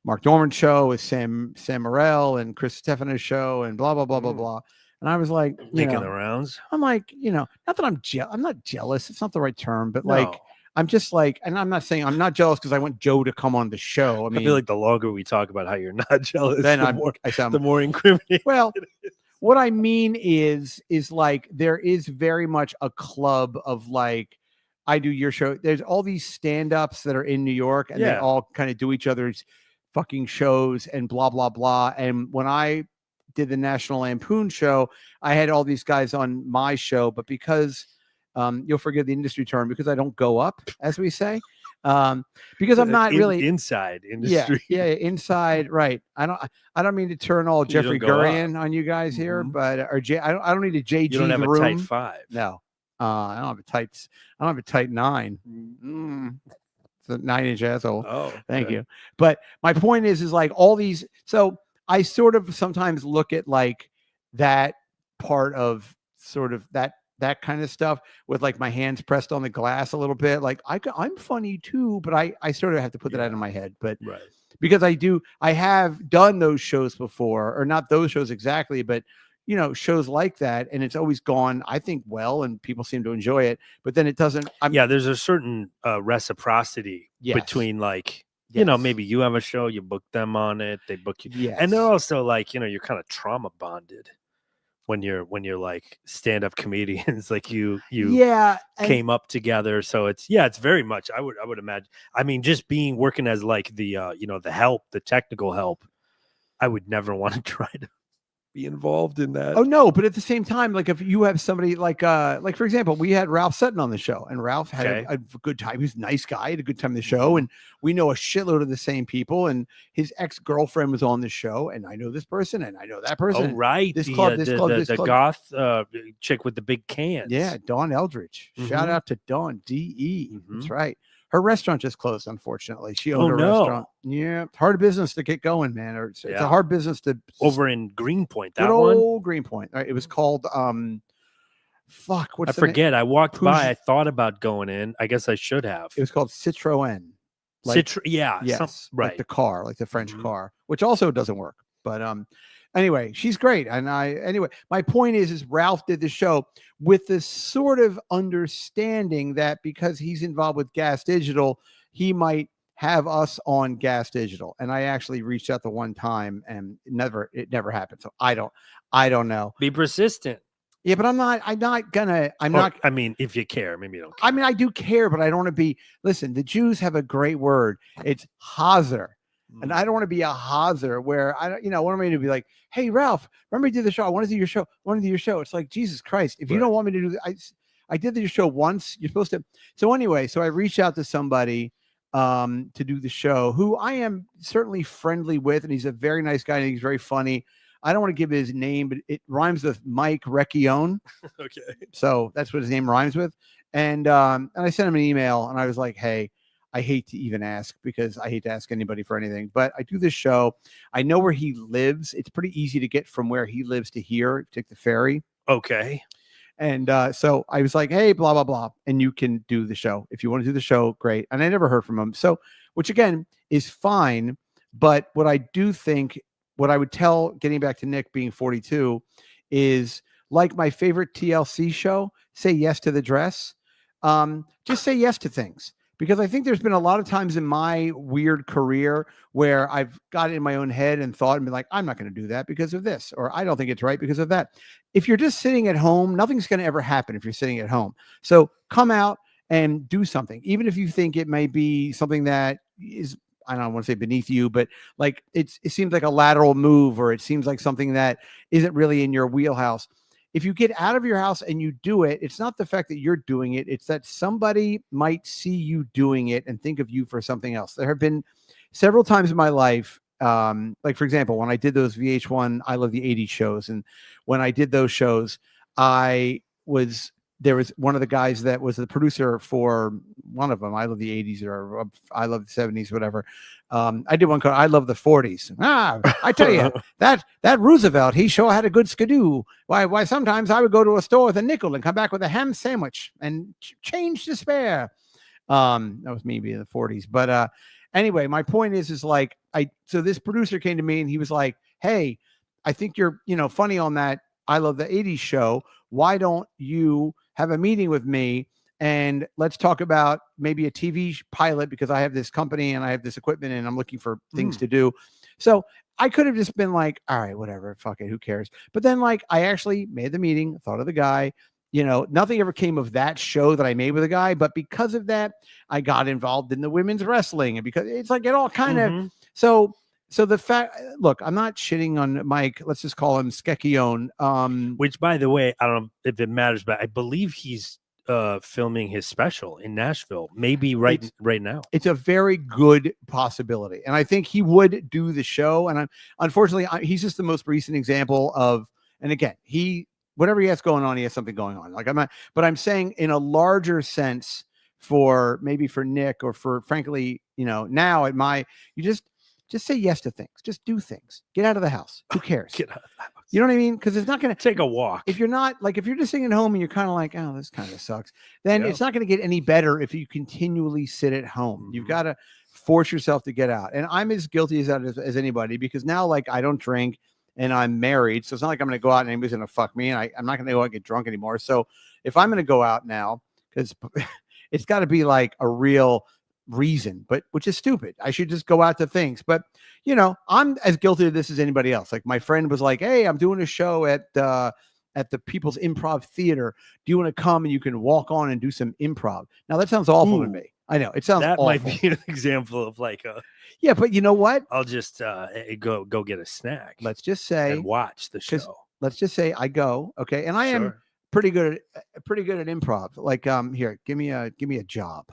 Mark Dorman show with Sam Morrell and Chris Stefano's show and blah, blah, blah, blah, blah. And I was like, Making the rounds. I'm like, not that I'm not jealous. It's not the right term, but like, No. I'm just like, and I'm not saying I'm not jealous because I want Joe to come on the show. I I mean, feel like the longer we talk about how you're not jealous, then the I sound the more incriminating. well. What I mean is like there is very much a club of like, I do your show. There's all these stand-ups that are in New York, and they Yeah. all kind of do each other's fucking shows and blah blah blah. And when I did the National Lampoon show, I had all these guys on my show, but because you'll forgive the industry term, because I don't go up, as we say, because I'm not really inside industry. Yeah, inside, right. I don't mean to turn all Jeffrey don't go up. Gurian on you guys here, Mhm. but I don't need a JG You don't have the a room. tight 5. No, I don't have a tight 9. It's a 9-inch asshole. Oh, Thank okay. you. But my point is like all these. So I sort of sometimes look at like that part of sort of that kind of stuff with like my hands pressed on the glass a little bit. Like I'm funny too, but I sort of have to put that out in my head. But Right. because I have done those shows before, or not those shows exactly, but shows like that, and it's always gone, I think, well, and people seem to enjoy it. But then it doesn't. There's a certain reciprocity Yes. between like You know, Yes. maybe you have a show, you book them on it, they book you. Yes. And they're also like, you know, you're kind of trauma bonded when you're like stand-up comedians, like you yeah, and came up together. So it's very much, I would imagine. I mean, just working as like the you know, the technical help, I would never want to try to be involved in that. oh no, but at the same time, like if you have somebody like for example, we had Ralph Sutton on the show, and Ralph had Okay. a good time. He's a nice guy, had a good time on the show, and we know a shitload of the same people. And his ex-girlfriend was on the show, and I know this person, and I know that person. Oh right, This the club, this club, this the club. goth chick with the big cans. Yeah, Dawn Eldridge. Shout Mhm. out to Dawn DE. That's Mhm. right. Her restaurant just closed, unfortunately. She owned Oh, a no. restaurant. Yeah, it's hard business to get going, man. Or it's a Yeah. hard business to Over in Greenpoint, good that one. old Greenpoint. Right? It was called fuck. What's I the name? forget. I walked Who's- by. I thought about going in. I guess I should have. It was called Citroën. Yeah. Yes, right. like the car, like the French Mhm. car, which also doesn't work. But anyway, she's great. And anyway, my point is Ralph did the show with this sort of understanding that because he's involved with Gas Digital, he might have us on Gas Digital. And I actually reached out the one time and it never happened. So I don't know. Be persistent. Yeah, but I'm not gonna, I mean, if you care, maybe you don't care. I mean, I do care, but I don't want to be, listen, the Jews have a great word. It's Hazer. And I don't want to be a Hazer where I don't, what am I to be like, hey, Ralph, remember you did the show? I want to do your show. I want to do your show. It's like, Jesus Christ. If you don't want me to do I did your show once. You're supposed to. So anyway, so I reached out to somebody to do the show who I am certainly friendly with. And he's a very nice guy. And he's very funny. I don't want to give his name, but it rhymes with Mike Recchione. Okay. So that's what his name rhymes with. And I sent him an email and I was like, hey, I hate to even ask because I hate to ask anybody for anything, but I do this show. I know where he lives. It's pretty easy to get from where he lives to here. Take the ferry. Okay. And so I was like, hey, blah, blah, blah. And you can do the show. If you want to do the show, great. And I never heard from him. So, which again is fine. But what I do think, what I would tell, getting back to Nick being 42, is like my favorite TLC show, say yes to the dress. Just say yes to things. Because I think there's been a lot of times in my weird career where I've got it in my own head and thought and been like, I'm not going to do that because of this, or I don't think it's right because of that. If you're just sitting at home, nothing's going to ever happen if you're sitting at home. So come out and do something, even if you think it may be something that is, I don't want to say beneath you, but like it seems like a lateral move, or it seems like something that isn't really in your wheelhouse. If you get out of your house and you do it, it's not the fact that you're doing it. It's that somebody might see you doing it and think of you for something else. There have been several times in my life, like for example, when I did those VH1 I Love the 80s shows, and when I did those shows, there was one of the guys that was the producer for one of them, I Love the 80s or I Love the 70s, whatever. I did one called I Love the 40s. I tell you, that Roosevelt, he sure had a good skidoo. Why sometimes I would go to a store with a nickel and come back with a ham sandwich and change to spare. That was me being in the 40s. But anyway, my point is like, so this producer came to me and he was like, hey, I think you're, funny on that I Love the 80s show. Why don't you have a meeting with me and let's talk about maybe a TV pilot, because I have this company and I have this equipment and I'm looking for things to do. So I could have just been like, all right, whatever, fuck it, who cares? But then like I actually made the meeting, thought of the guy, nothing ever came of that show that I made with a guy, but because of that, I got involved in the women's wrestling, and because it's like it all kind of, so the fact, look, I'm not shitting on Mike. Let's just call him Skecchione. Which, by the way, I don't know if it matters, but I believe he's filming his special in Nashville, maybe right now. It's a very good possibility, and I think he would do the show. And unfortunately, he's just the most recent example of. And again, whatever he has going on, he has something going on. Like but I'm saying in a larger sense for Nick, or for frankly, now at you just say yes to things. Just do things. Get out of the house. Who cares? Get out of the house. You know what I mean? Because it's not going to take a walk. If you're not like, if you're just sitting at home and you're kind of like, oh, this kind of sucks, then it's not going to get any better if you continually sit at home. You've got to force yourself to get out. And I'm as guilty as that as anybody, because now like I don't drink and I'm married. So it's not like I'm going to go out and anybody's going to fuck me. And I'm not going to go out and get drunk anymore. So if I'm going to go out now, because it's got to be like a real reason, but which is stupid. I should just go out to things. But you know, I'm as guilty of this as anybody else. Like my friend was like, "Hey, I'm doing a show at the People's Improv Theater. Do you want to come and you can walk on and do some improv?" Now that sounds awful to me. I know it sounds that awful. might be an example of like yeah, but you know what? I'll just go get a snack. Let's just say and watch the show. Let's just say I go, okay, and I am pretty good at improv. Like here, give me a job.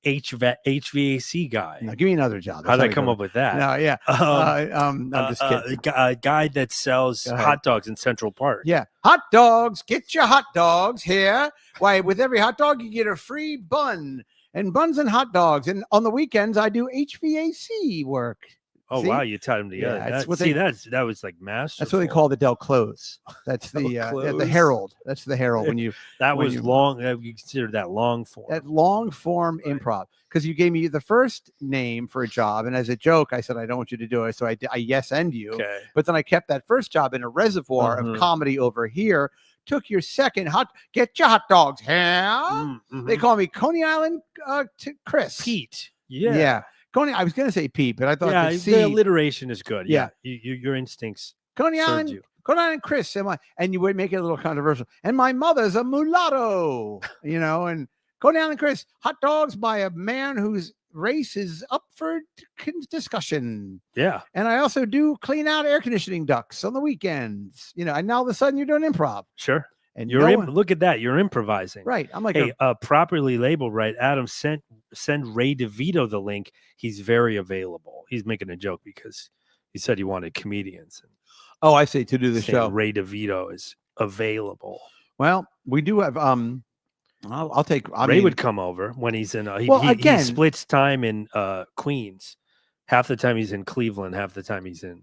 HVAC guy. No, give me another job. How did I come up with that? No, yeah. I'm just kidding. A guy that sells hot dogs in Central Park. Yeah, hot dogs. Get your hot dogs here. Why? With every hot dog, you get a free bun, and buns and hot dogs. And on the weekends, I do HVAC work. Oh, see? Wow, you tied them together. Yeah, that was like masterful. That's what they call the Del Close. That's the Herald. That's the Herald. When you long. You consider that long form. That long form improv, because you gave me the first name for a job, and as a joke, I said I don't want you to do it, so I yes and you. Okay. But then I kept that first job in a reservoir of comedy over here. Took your second get your hot dogs here. They call me Coney Island Chris. Pete. Yeah. Coney, I was going to say Pete, but I thought the alliteration is good. Yeah. Your instincts. Coney Island Chris. And you would make it a little controversial. And my mother's a mulatto, you know, and Coney Island Chris, hot dogs by a man whose race is up for discussion. Yeah. And I also do clean out air conditioning ducts on the weekends, you know, and now all of a sudden you're doing improv. Sure. And look at that. You're improvising. Right. I'm like, hey, properly labeled, right? Adam, send Ray DeVito the link. He's very available. He's making a joke because he said he wanted comedians. Oh, I see, to do the show. Ray DeVito is available. Well, we do have I'll take Ray would come over when he's in he splits time in Queens. Half the time he's in Cleveland, half the time he's in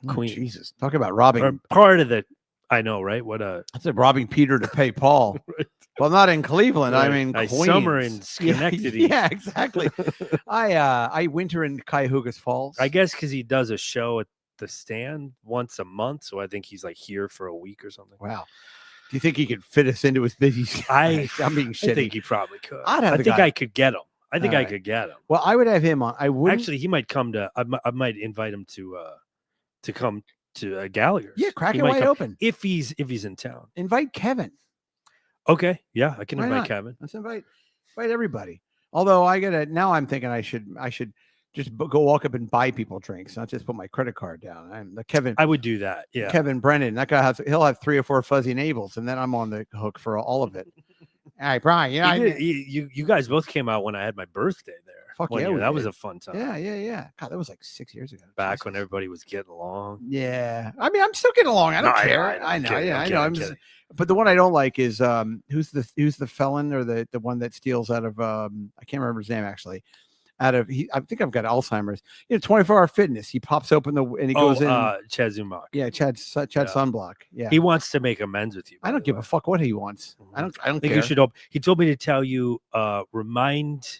Queens. Jesus. Talk about robbing. Or part of the I know, right? That's like robbing Peter to pay Paul. Right. Well, not in Cleveland. Right. I mean, Queens. Summer in Schenectady. Yeah, exactly. I winter in Cuyahoga Falls. I guess because he does a show at the Stand once a month, so I think he's like here for a week or something. Wow. Do you think he could fit us into his busy schedule? I'm being shitty. I think he probably could. I think I could get him. I think I could get him. Well, I would have him on. I would actually. He might come to. I might invite him to come to Gallagher's. Yeah, crack it wide open. If he's in town. Invite Kevin. Okay. Yeah, I can invite Kevin. Let's invite everybody. Although now I'm thinking I should just go walk up and buy people drinks, not just put my credit card down. I would do that. Yeah. Kevin Brennan, that guy he'll have 3 or 4 fuzzy navels, and then I'm on the hook for all of it. All right, Brian. Yeah, you guys both came out when I had my birthday there. Fuck yeah, that was a fun time. Yeah. God, that was like 6 years ago. Back when everybody was getting along. Yeah, I mean, I'm still getting along. I don't care. I know. Yeah, I know. But the one I don't like is who's the felon or the one that steals out of I can't remember his name actually. I think I've got Alzheimer's. 24-hour fitness. He pops open and he goes in. Chad Zumach. Yeah, Chad Sunblock. Yeah, he wants to make amends with you. I don't give a fuck what he wants. I don't think care. You should. He told me to tell you, remind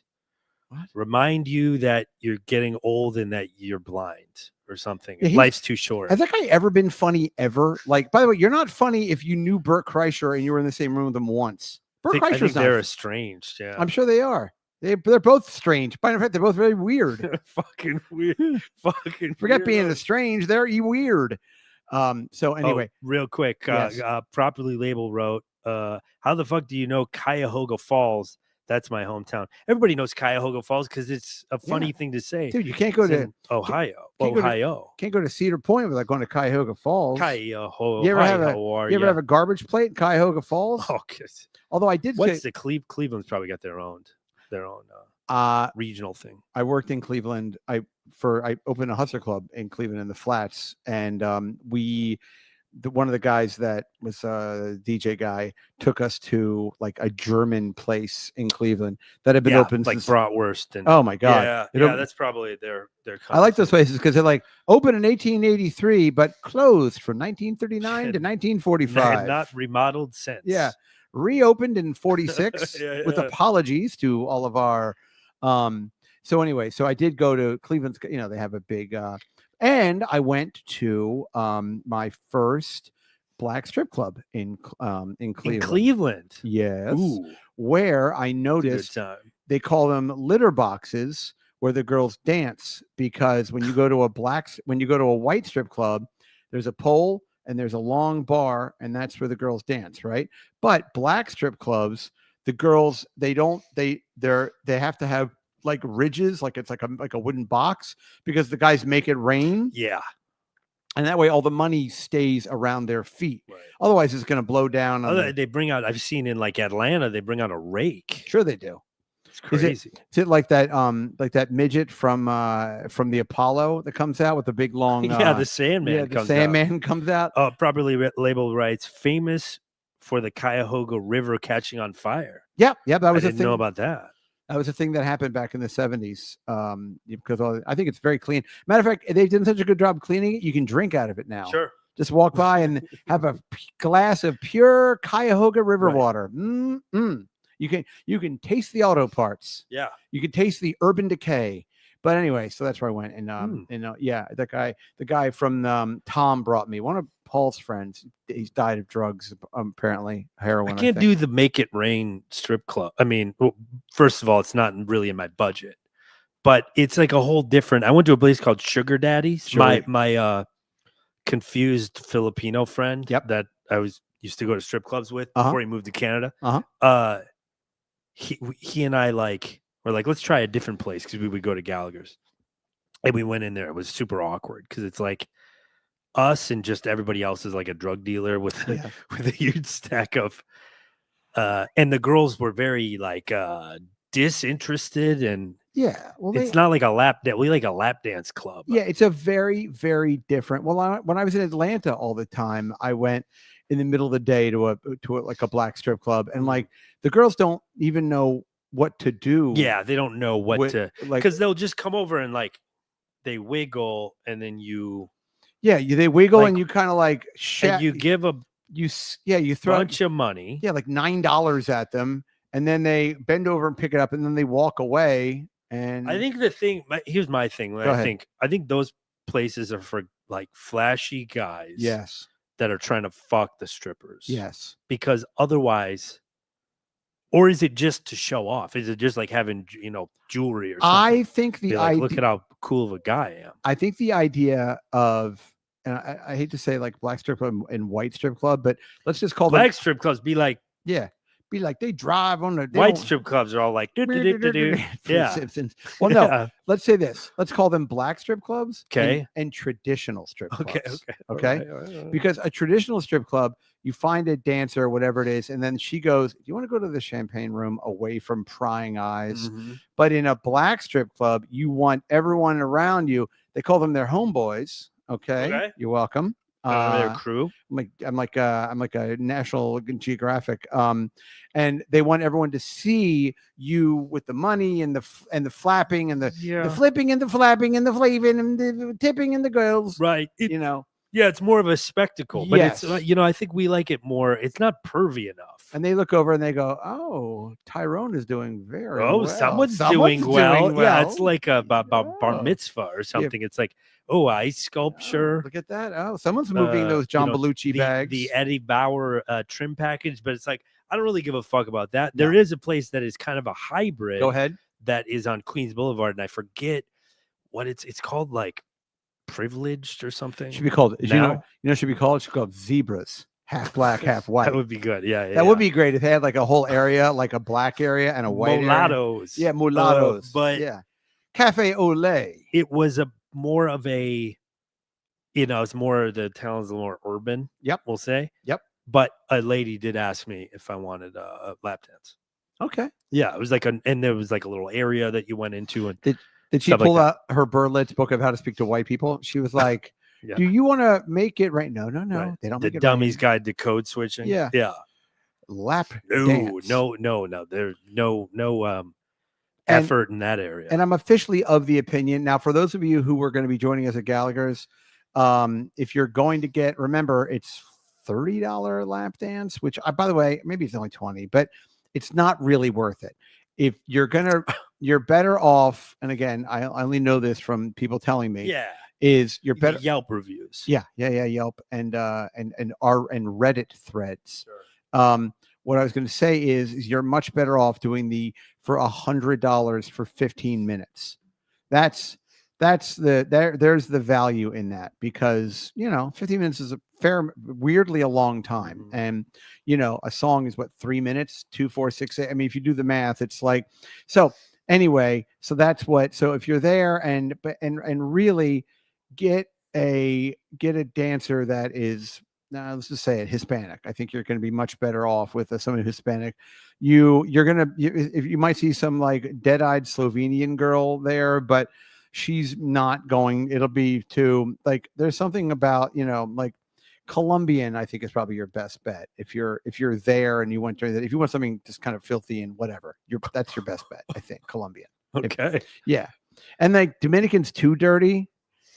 you that you're getting old and that you're blind or something. Yeah, life's too short. Has that guy ever been funny ever? Like, by the way, you're not funny if you knew Bert Kreischer and you were in the same room with him once. I think they're estranged. Yeah, I'm sure they are. They're both strange. By the way, they're both very weird. Fucking weird. Fucking forget being estranged. They're weird. So anyway, real quick, yes. Properly labeled wrote, how the fuck do you know Cuyahoga Falls? That's my hometown. Everybody knows Cuyahoga Falls because it's a funny thing to say. Dude, you can't go to Ohio. Can't go to Cedar Point without going to Cuyahoga Falls. Cuyahoga. You ever have a garbage plate in Cuyahoga Falls? Oh, yes. Although I did say Cleveland's probably got their own regional thing. I worked in Cleveland. I opened a hustler club in Cleveland in the Flats, and one of the guys that was a DJ guy took us to like a German place in Cleveland that had been open like Bratwurst. And oh my god, that's probably their. I like those places because they're like open in 1883 but closed from 1939 to 1945. Not remodeled since. Yeah. Reopened in 46 with apologies to all of our so anyway, so I did go to Cleveland. They have a big and I went to my first black strip club in Cleveland. In Cleveland. Yes. Ooh. Where I noticed they call them litter boxes where the girls dance, because when you go to a white strip club, there's a pole and there's a long bar, and that's where the girls dance, right? But black strip clubs, the girls, they have to have like ridges, like it's like a wooden box, because the guys make it rain. Yeah. And that way all the money stays around their feet. Right. Otherwise it's going to blow down. They bring out, I've seen in like Atlanta, they bring out a rake. Sure they do. It's crazy. Is it like that midget from the Apollo that comes out with the big long the Sandman. Yeah, the Sandman comes out. Properly labeled writes, famous for the Cuyahoga River catching on fire. Yeah, that was I didn't know about that. That was a thing that happened back in the 70s. Because I think it's very clean. Matter of fact, they've done such a good job cleaning it, you can drink out of it now. Sure. Just walk by and have a glass of pure Cuyahoga River water. You can taste the auto parts. Yeah. You can taste the urban decay. But anyway, so that's where I went. And the guy from Tom brought me, one of Paul's friends. He's died of drugs, apparently heroin. I can't do the Make It Rain strip club. I mean, first of all, it's not really in my budget, but it's like a whole different. I went to a place called Sugar Daddy's. Sure. My confused Filipino friend that I used to go to strip clubs with before he moved to Canada. He and I were like, let's try a different place, because we would go to Gallagher's, and we went in there. It was super awkward because it's like us and just everybody else is like a drug dealer with a huge stack of and the girls were very disinterested, and it's not like a lap dance. We like a lap dance club. Yeah, it's a very, very different. Well, when I was in Atlanta all the time, I went in the middle of the day to a black strip club, and like the girls don't even know what to do. Yeah, they don't know what to, because they'll just come over and they wiggle, and then they wiggle, and you kind of and you give you throw a bunch of money, like $9 at them, and then they bend over and pick it up, and then they walk away. And I think here's my thing. I think those places are for like flashy guys. Yes. That are trying to fuck the strippers. Yes. Because otherwise, or is it just to show off? Is it just like having, jewelry or something? I think look at how cool of a guy I am. I think the idea of, and I hate to say like black strip club and white strip club, but let's just call black strip clubs be like they drive on the white strip clubs are all like yeah. Simpsons. Well, no, let's say this. Let's call them black strip clubs. Okay. And traditional strip clubs. Okay. All right. Because a traditional strip club, you find a dancer or whatever it is, and then she goes, "Do you want to go to the champagne room away from prying eyes?" Mm-hmm. But in a black strip club, you want everyone around you. They call them their homeboys. Okay. You're welcome. Their crew. I'm like a National Geographic. And they want everyone to see you with the money and the flapping and the flipping and the flapping and the flaving and the tipping and the girls. Right. Yeah, it's more of a spectacle, but it's I think we like it more. It's not pervy enough. And they look over and they go, "Oh, Tyrone is doing very well. Someone's doing well. Yeah, it's like a bar mitzvah or something. It's like, ice sculpture. Look at that. Oh, someone's moving those John Belushi bags. The Eddie Bauer trim package, but it's like, I don't really give a fuck about that. No. There is a place that is kind of a hybrid. Go ahead. That is on Queens Boulevard, and I forget what it's called, like Privileged or something. It should be called, should be called Zebras. Half black, half white. That would be good. Yeah. That would be great if they had like a whole area, like a black area and a white mulattoes. area. Yeah, mulattoes. But Cafe Olay. It was more of a, it's more, the town is a little more urban. Yep. We'll say. Yep. But a lady did ask me if I wanted a lap dance. Okay. Yeah, it was and there was like a little area that you went into, and did she pull out her Berlitz book of how to speak to white people? She was like, "Do you want to make it right?" No. Right. They don't. The Dummy's Guide to Code Switching. Yeah. Lap dance. No. There's no effort in that area. And I'm officially of the opinion now. For those of you who are going to be joining us at Gallagher's, if you're going to remember, it's $30 lap dance. Which, by the way, maybe it's only $20, but it's not really worth it. If you're better off, and again, I only know this from people telling me. Yeah, you're better Yelp reviews. Yeah, Yelp and Reddit threads. Sure. what I was going to say is you're much better off doing for $100 for 15 minutes. There's the value in that, because 15 minutes is weirdly a long time. Mhm. And a song is what, 3 minutes, 2, 4, 6, 8. I mean, if you do the math, it's like, so anyway, so that's what, so if you're there and really get a dancer that is, now let's just say it, Hispanic. I think you're going to be much better off with somebody Hispanic. If you might see some like dead-eyed Slovenian girl there, but she's not going. It'll be too like, there's something about like Colombian. I think is probably your best bet if you're there and you want to. If you want something just kind of filthy and whatever, that's your best bet. I think Colombian. Okay. Yeah, and like Dominicans too dirty.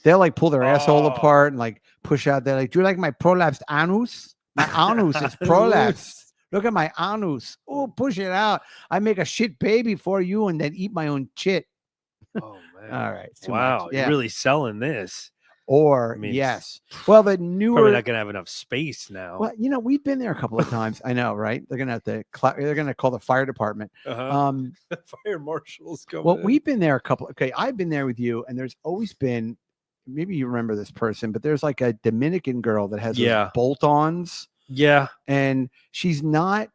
They'll like pull their asshole apart and like push out. They're like, do you like my prolapsed anus? My anus is prolapsed. Look at my anus. Oh, push it out. I make a shit baby for you and then eat my own shit. Oh man. All right. Wow. Yeah. You're really selling this. Or yes. Well, the newer, probably not gonna have enough space now. Well, we've been there a couple of times. I know, right? They're gonna have to. They're gonna call the fire department. Fire marshals coming. Well, we've been there a couple. Okay, I've been there with you, and there's always been. Maybe you remember this person, but there's like a Dominican girl that has those bolt-ons. Yeah, and she's not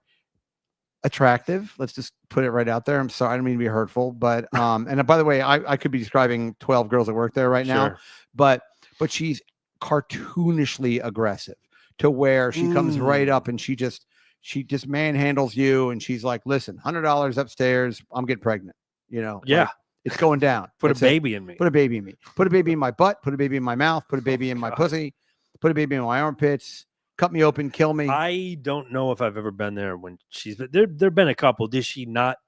attractive. Let's just put it right out there. I'm sorry, I don't mean to be hurtful, but and by the way, I could be describing 12 girls that work there right now, but she's cartoonishly aggressive to where she comes right up and she just manhandles you, and she's like, listen, $100 upstairs, I'm getting pregnant, yeah, like, it's going down. Put a baby in me. Put a baby in me. Put a baby in my butt. Put a baby in my mouth. Put a baby in my pussy. Put a baby in my armpits. Cut me open. Kill me. I don't know if I've ever been there when she's there've been a couple. Did she not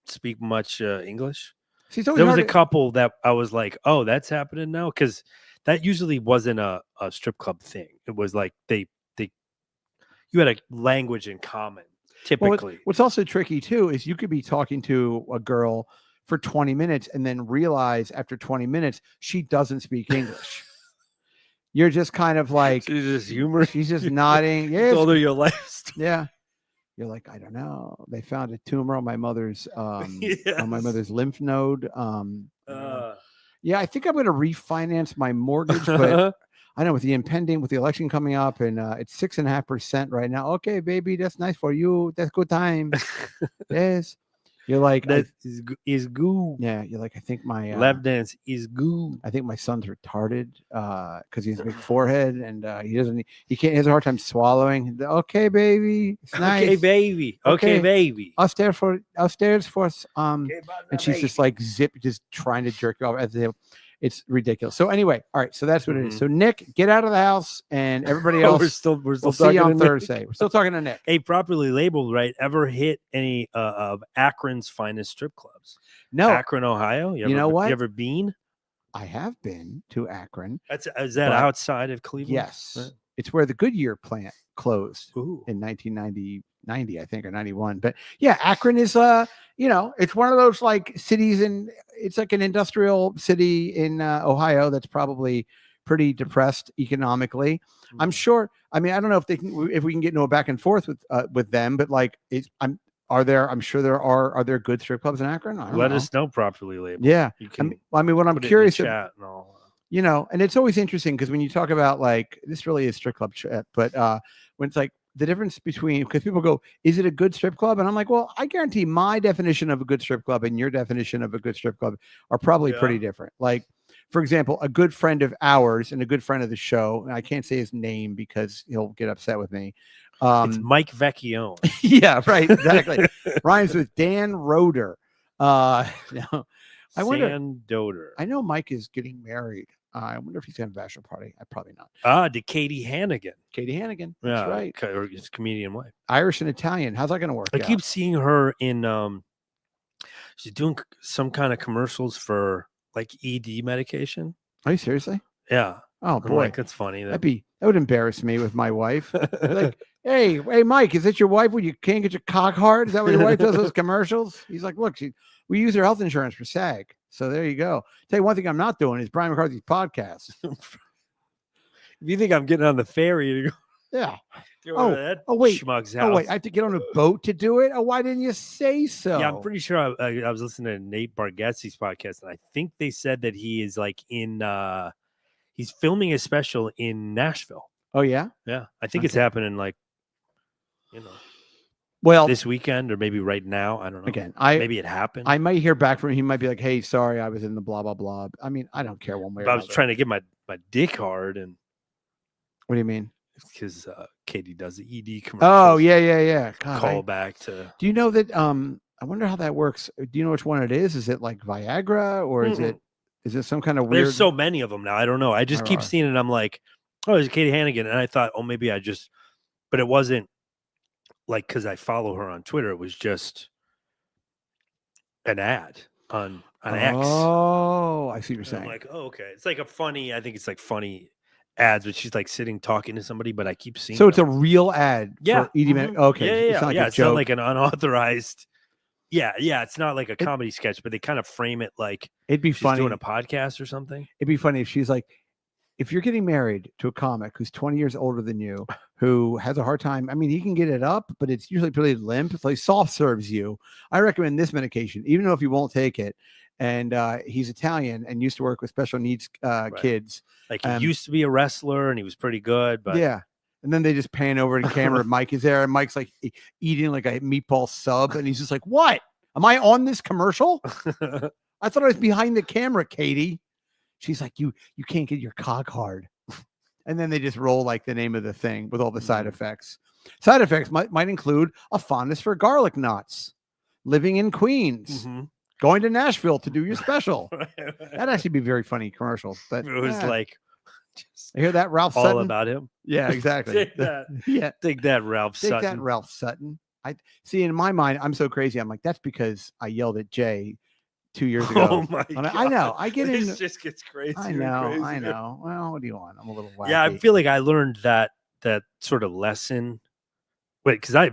speak much English? There was a couple that I was like, oh, that's happening now, because that usually wasn't a strip club thing. It was like you had a language in common typically. Well, what's also tricky too is you could be talking to a girl for 20 minutes and then realize after 20 minutes she doesn't speak English. You're just kind of like, she's just humor. She's just nodding. Yeah, told her your life story. Yeah. You're like, I don't know. They found a tumor on my mother's on my mother's lymph node. Yeah, I think I'm going to refinance my mortgage, but I know with the election coming up, and it's 6.5% right now. Okay, baby, that's nice for you. That's good time. Yes. You're like, that is good. Yeah, you're like, I think my lap dance is good. I think my son's retarded because he has a big forehead and he has a hard time swallowing. Okay, baby, it's nice. Okay, baby. Okay, baby. Upstairs for and she's baby. just like just trying to jerk you off at the. It's ridiculous. So anyway, all right. So that's what it is. So Nick, get out of the house, and everybody else. we're still we'll see you on Thursday. We're still talking to Nick. Hey, properly labeled, right? Ever hit any of Akron's finest strip clubs? No, Akron, Ohio. You know what? You ever been? I have been to Akron. Is that outside of Cleveland? Yes, right. It's where the Goodyear plant closed in 1990, I think, or 91. But yeah, Akron is it's one of those like cities it's like an industrial city in Ohio that's probably pretty depressed economically. Mm-hmm. I'm sure. I mean, I don't know if we can get into a back and forth with them, but like I'm sure there are there good strip clubs in Akron? Let us know properly labeled. Yeah. You can what I'm curious about, and all. And it's always interesting because when you talk about like, this really is strip club chat, but when it's like the difference between, because people go, is it a good strip club? And I'm like, well, I guarantee my definition of a good strip club and your definition of a good strip club are probably pretty different. Like, for example, a good friend of ours and a good friend of the show, and I can't say his name because he'll get upset with me. It's Mike Vecchione. Yeah, right. Exactly. Rhymes with Dan Roeder. I wonder. I know Mike is getting married. I wonder if he's going to have a bachelor party. Probably not. To Katie Hannigan. Katie Hannigan. That's right. Or his comedian wife. Irish and Italian. How's that going to work? I keep seeing her in. She's doing some kind of commercials for like ED medication. Are you seriously? Yeah. Oh boy, like, that's funny. That would embarrass me with my wife. Like, hey, Mike, is it your wife when you can't get your cock hard? Is that what your wife does those commercials? He's like, look, we use her health insurance for SAG. So there you go. Tell you one thing I'm not doing is Brian McCarthy's podcast. If you think I'm getting on the ferry to go wait. schmuck's Oh, wait. house. I have to get on a boat to do it? Oh, why didn't you say so? Yeah, I'm pretty sure I was listening to Nate Bargatze's podcast, and I think they said that he is like in he's filming a special in Nashville. Oh, yeah? Yeah. I think it's happening like, well, this weekend or maybe right now. I don't know. Again, maybe it happened. I might hear back from him. He might be like, hey, sorry, I was in the blah, blah, blah. I mean, I don't care one way or I another. was trying to get my dick hard, and What do you mean? because Katie does the ED commercials. Oh, yeah. God, Call back to. Do you know that? I wonder how that works. Do you know which one it is? Is it like Viagra or is it some kind of weird? There's so many of them now. I don't know. I just keep seeing it. And I'm like, oh, it's Katie Hannigan. And I thought, oh, maybe but it wasn't like, because I follow her on Twitter. It was just an ad on X. Oh, I see what you're saying. I'm like, oh, okay. It's like I think it's like funny ads, but she's like sitting talking to somebody, but I keep seeing So it's a real ad. Yeah. For ED Okay. Yeah. It's not like yeah. a It's joke. not like an unauthorized. Yeah. It's not like a comedy sketch, but they kind of frame it like it'd be she's funny doing a podcast or something. It'd be funny if she's like, if you're getting married to a comic who's 20 years older than you, who has a hard time, I mean, he can get it up, but it's usually pretty limp. So he soft serves you. I recommend this medication, even though if you won't take it. And he's Italian and used to work with special needs kids. Like he used to be a wrestler and he was pretty good, but yeah. And then they just pan over to camera. Mike is there, and Mike's like eating like a meatball sub, and he's just like, "What? Am I on this commercial? I thought I was behind the camera, Katie." She's like, "You can't get your cock hard." And then they just roll like the name of the thing with all the side effects. Side effects might include a fondness for garlic knots, living in Queens, going to Nashville to do your special. That'd actually be very funny commercials. But it was like, I hear that Ralph all Sutton about him. Yeah, exactly. Take that. Yeah, take that, Ralph Sutton. Take that, Ralph Sutton. I see. In my mind, I'm so crazy. I'm like, that's because I yelled at Jay 2 years ago. Oh my God. I know. I get in. This just gets crazy. I know. Well, what do you want? I'm a little wacky. Yeah, I feel like I learned that sort of lesson. Wait, because I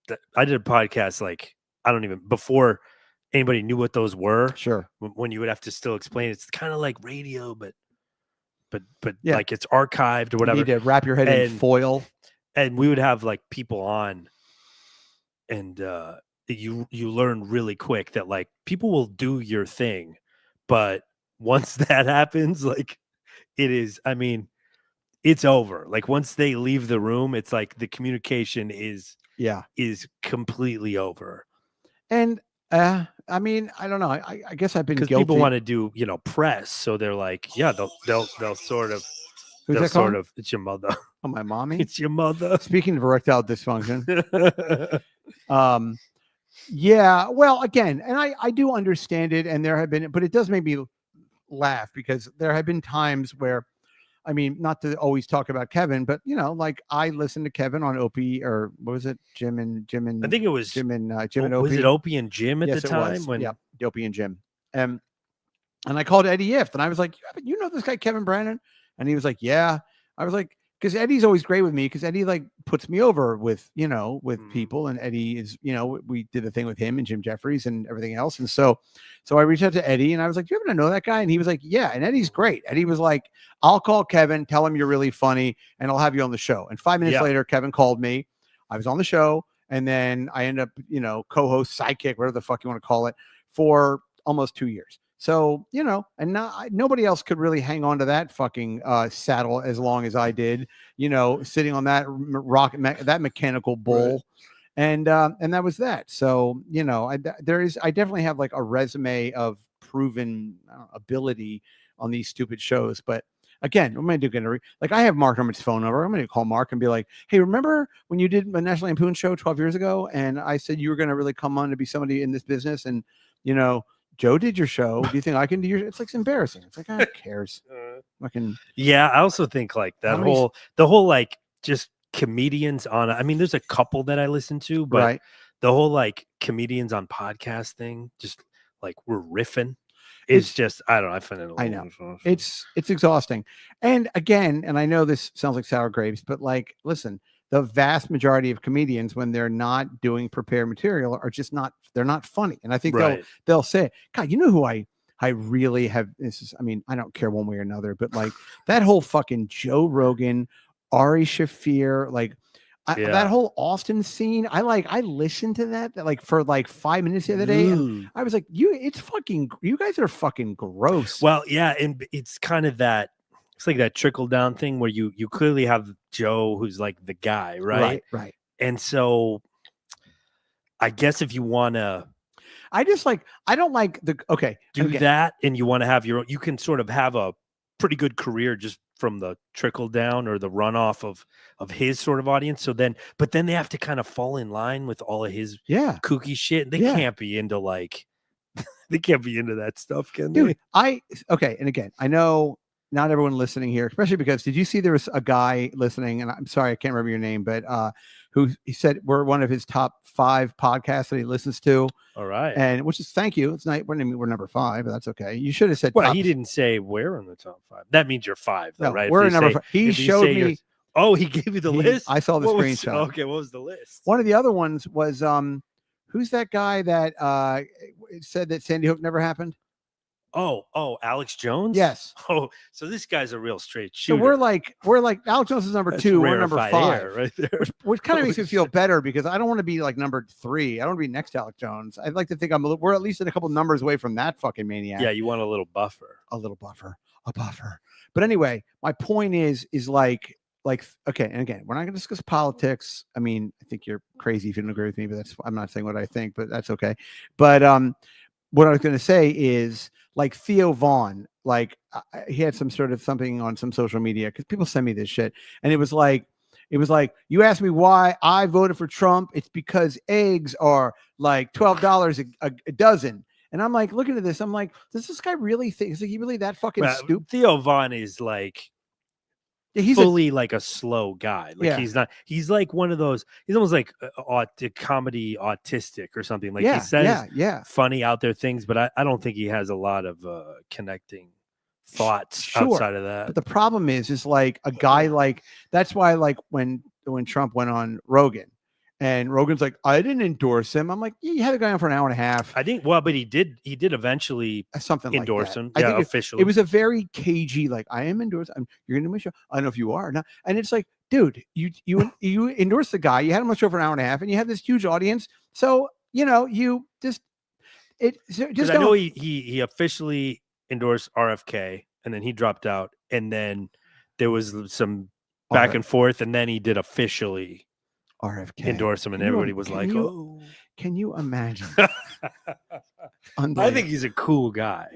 did a podcast like before anybody knew what those were. Sure. When you would have to still explain, it's kind of like radio, but yeah. like it's archived or whatever. You need to wrap your head in foil. And we would have like people on, and you learn really quick that like people will do your thing, but once that happens, like it is, I mean, it's over. Like once they leave the room, it's like the communication is completely over. And I mean, I don't know. I guess I've been guilty. Because people want to do, press, so they're like, yeah, they'll sort of. Who's that called? It's your mother. Oh, my mommy. It's your mother. Speaking of erectile dysfunction. Yeah. Well, again, and I do understand it, and there have been, but it does make me laugh because there have been times where, I mean, not to always talk about Kevin, but like I listened to Kevin on Opie, or what was it? Jim and I think it was Jim and Opie. Was it Opie and Jim at yes, the time? Yeah, Opie and Jim. And I called Eddie Ift, and I was like, you know this guy Kevin Brannon? And he was like, yeah. I was like, because Eddie's always great with me, because Eddie like puts me over with people, and Eddie is, we did the thing with him and Jim Jeffries and everything else. And so I reached out to Eddie and I was like, do you happen to know that guy? And he was like, yeah. And Eddie's great. Eddie was like, I'll call Kevin, tell him you're really funny, and I'll have you on the show. And 5 minutes later, Kevin called me. I was on the show, and then I ended up, co-host, sidekick, whatever the fuck you want to call it, for almost 2 years. So, and nobody else could really hang on to that fucking saddle as long as I did, sitting on that that mechanical bull. Right. And that was that. So, I definitely have like a resume of proven ability on these stupid shows. But again, I'm going to do like I have Mark Norman's phone number. I'm going to call Mark and be like, hey, remember when you did a National Lampoon show 12 years ago? And I said you were going to really come on to be somebody in this business. And, Joe did your show. Do you think I can do your? It's like it's embarrassing. It's like, who cares? Yeah, I also think like the whole like just comedians on. I mean, there's a couple that I listen to, but the whole like comedians on podcast thing, just like we're riffing. It's just I don't know. I find it. I know it's exhausting. And again, and I know this sounds like sour grapes, but like, listen. The vast majority of comedians, when they're not doing prepared material, are just they're not funny. And I think they'll say, God, you know who I really have, I don't care one way or another, but like that whole fucking Joe Rogan, Ari Shaffir, like That whole Austin scene, I listened to that like for like 5 minutes the other day, and I was like, you guys are fucking gross. Well, yeah, and it's kind of that. It's like that trickle down thing where you clearly have Joe, who's like the guy, right? Right. And so, I guess if you want to, I don't like that, and you want to have your own, you can sort of have a pretty good career just from the trickle down or the runoff of his sort of audience. So then, but then they have to kind of fall in line with all of his kooky shit. They can't be into they can't be into that stuff, can they? Dude, and again, I know not everyone listening here, especially because did you see there was a guy listening, and I'm sorry, I can't remember your name, but who he said we're one of his top 5 podcasts that he listens to. All right. And which is thank you. It's not we're number 5, but that's okay. You should have said well, he didn't say we're in the top 5. That means you're 5, though, no, right? We're number 5. He showed me. Oh, he gave you the list? I saw the screenshot. Okay, what was the list? One of the other ones was who's that guy that said that Sandy Hook never happened? Oh, Alex Jones? Yes. Oh, so this guy's a real straight shooter. So we're like Alex Jones is number 2, we're number 5. Right there. Which kind of makes me feel better because I don't want to be like number 3. I don't want to be next to Alex Jones. I'd like to think we're at least in a couple numbers away from that fucking maniac. Yeah, you want a little buffer. A buffer. But anyway, my point is like okay, and again, we're not going to discuss politics. I mean, I think you're crazy if you don't agree with me, but I'm not saying what I think, but that's okay. But what I was going to say is like Theo Vaughn, like he had some sort of something on some social media because people send me this shit, and it was like you asked me why I voted for Trump. It's because eggs are like $12 a dozen. And I'm like looking at this. I'm like, does this guy really think? Is he really that fucking stupid? Theo Vaughn is like. He's fully like a slow guy. Like he's not. He's like one of those. He's almost like comedy autistic or something. Like he says funny out there things, but I don't think he has a lot of connecting thoughts outside of that. But the problem is like a guy like that's why like when Trump went on Rogan. And Rogan's like, I didn't endorse him. I'm like, you had a guy on for an hour and a half. I think, well, but he did eventually something endorse like him. Yeah, officially. It was a very cagey, like, I am endorsed. You're going to do my show. I don't know if you are or not. And it's like, dude, you endorse the guy. You had him on the show for an hour and a half, and you have this huge audience. So, you just I know he officially endorsed RFK, and then he dropped out, and then there was some back and forth, and then he did officially RFK endorse him, and everybody was like, "Oh, can you imagine?" I think he's a cool guy.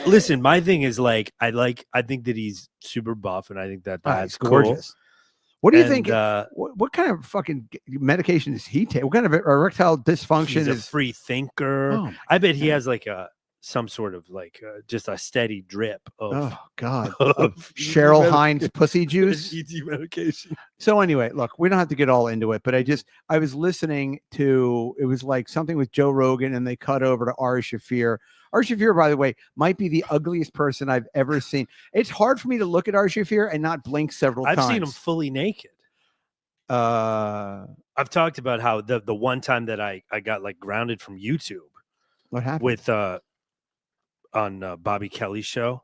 Listen. My thing is like, I think that he's super buff, and I think that's gorgeous. Cool. What do you think? What kind of fucking medication does he take? What kind of erectile dysfunction? He's a free thinker. Oh I bet he has like some sort of like just a steady drip of Cheryl Hines pussy juice ED medication. So anyway, look, we don't have to get all into it, but I was listening to, it was like something with Joe Rogan, and they cut over to Ari Shaffir. Ari Shaffir, by the way, might be the ugliest person I've ever seen. It's hard for me to look at Ari Shaffir and not blink several times. I've seen him fully naked. I've talked about how the one time that I got like grounded from YouTube. What happened? With on Bobby Kelly's show.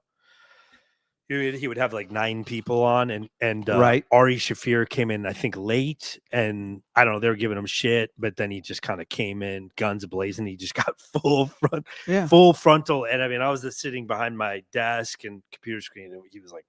He would have like 9 people on, and right. Ari Shaffir came in, I think, late, and I don't know, they were giving him shit, but then he just kind of came in guns blazing. He just got full frontal, and I mean, I was just sitting behind my desk and computer screen, and he was like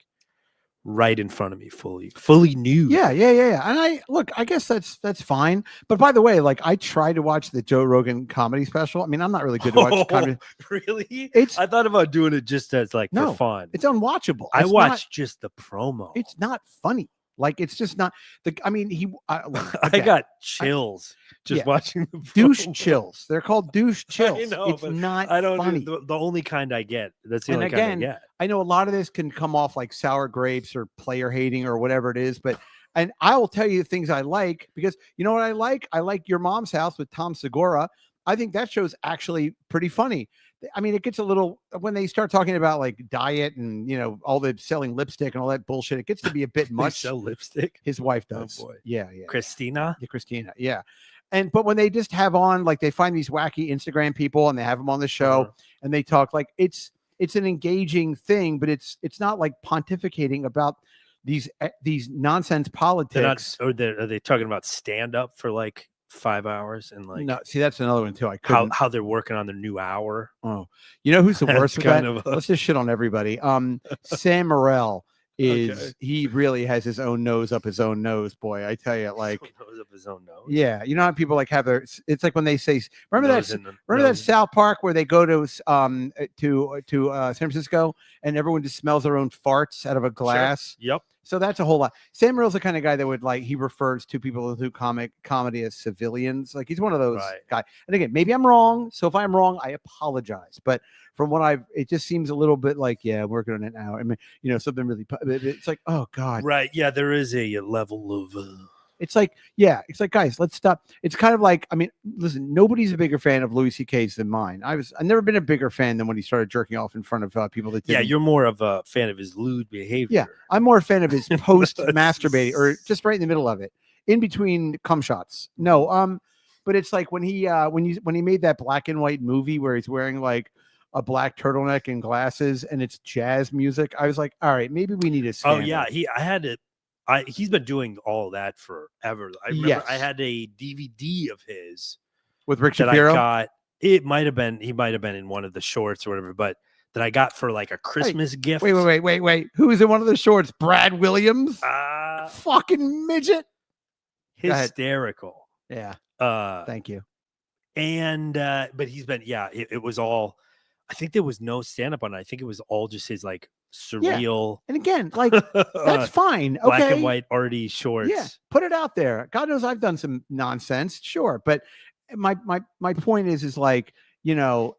right in front of me, fully nude. Yeah. And I guess that's fine. But by the way, like I tried to watch the Joe Rogan comedy special. I mean, I'm not really good to watch comedy. Really? I thought about doing it just as like for fun. It's unwatchable. I watched just the promo. It's not funny. Like it's just not the. I mean, I got chills just watching the douche chills. They're called douche chills. I know, it's not. I don't funny. The only kind I get. That's the only kind I get. I know a lot of this can come off like sour grapes or player hating or whatever it is, but I will tell you the things I like, because you know what I like. I like Your Mom's House with Tom Segura. I think that show's actually pretty funny. I mean, it gets a little, when they start talking about like diet and, all the selling lipstick and all that bullshit, it gets to be a bit much. Sell lipstick? His wife does. Oh boy. Yeah. Christina? Yeah, Christina. Yeah. But when they just have on, like they find these wacky Instagram people and they have them on the show and they talk, like it's an engaging thing, but it's not like pontificating about these nonsense politics. Are they talking about stand up for like 5 hours and like No, see, that's another one too. I couldn't. how they're working on their new hour. Oh, you know who's the worst with that? kind of Let's just shit on everybody. Sam Morril is he really has his own nose up his own nose, boy. I tell you, like nose up his own nose. yeah, you know how people like have their. It's like when they say, remember that South Park where they go to San Francisco and everyone just smells their own farts out of a glass. Sure. Yep. So that's a whole lot. Sam Morril's the kind of guy that would like, he refers to people who do comedy as civilians. Like he's one of those guys. And again, maybe I'm wrong. So if I'm wrong, I apologize. But from what it just seems a little bit like, yeah, I'm working on it now. I mean, you know, something really, it's like, oh God. Right. Yeah. There is a level of, it's like, yeah, it's like, guys, let's stop. It's kind of like, I mean, listen, nobody's a bigger fan of Louis C.K's than mine. I've never been a bigger fan than when he started jerking off in front of people that didn't. Yeah, you're more of a fan of his lewd behavior. Yeah, I'm more a fan of his post masturbating or just right in the middle of it, in between cum shots. No, but it's like when he made that black and white movie where he's wearing like a black turtleneck and glasses and it's jazz music. I was like, all right, maybe we need a scandal. Oh yeah, he's been doing all that forever. I remember I had a DVD of his with Rick Shapiro. I got. He might have been in one of the shorts or whatever, but that I got for like a Christmas gift. Wait. Who is in one of the shorts? Brad Williams? Fucking midget. Hysterical. Yeah. Thank you. And but he's been, it was all, I think there was no stand-up on it. I think it was all just his like surreal. And again, like that's fine. Okay. Black and white arty shorts. Yeah. Put it out there. God knows I've done some nonsense. Sure. But my point is like, you know,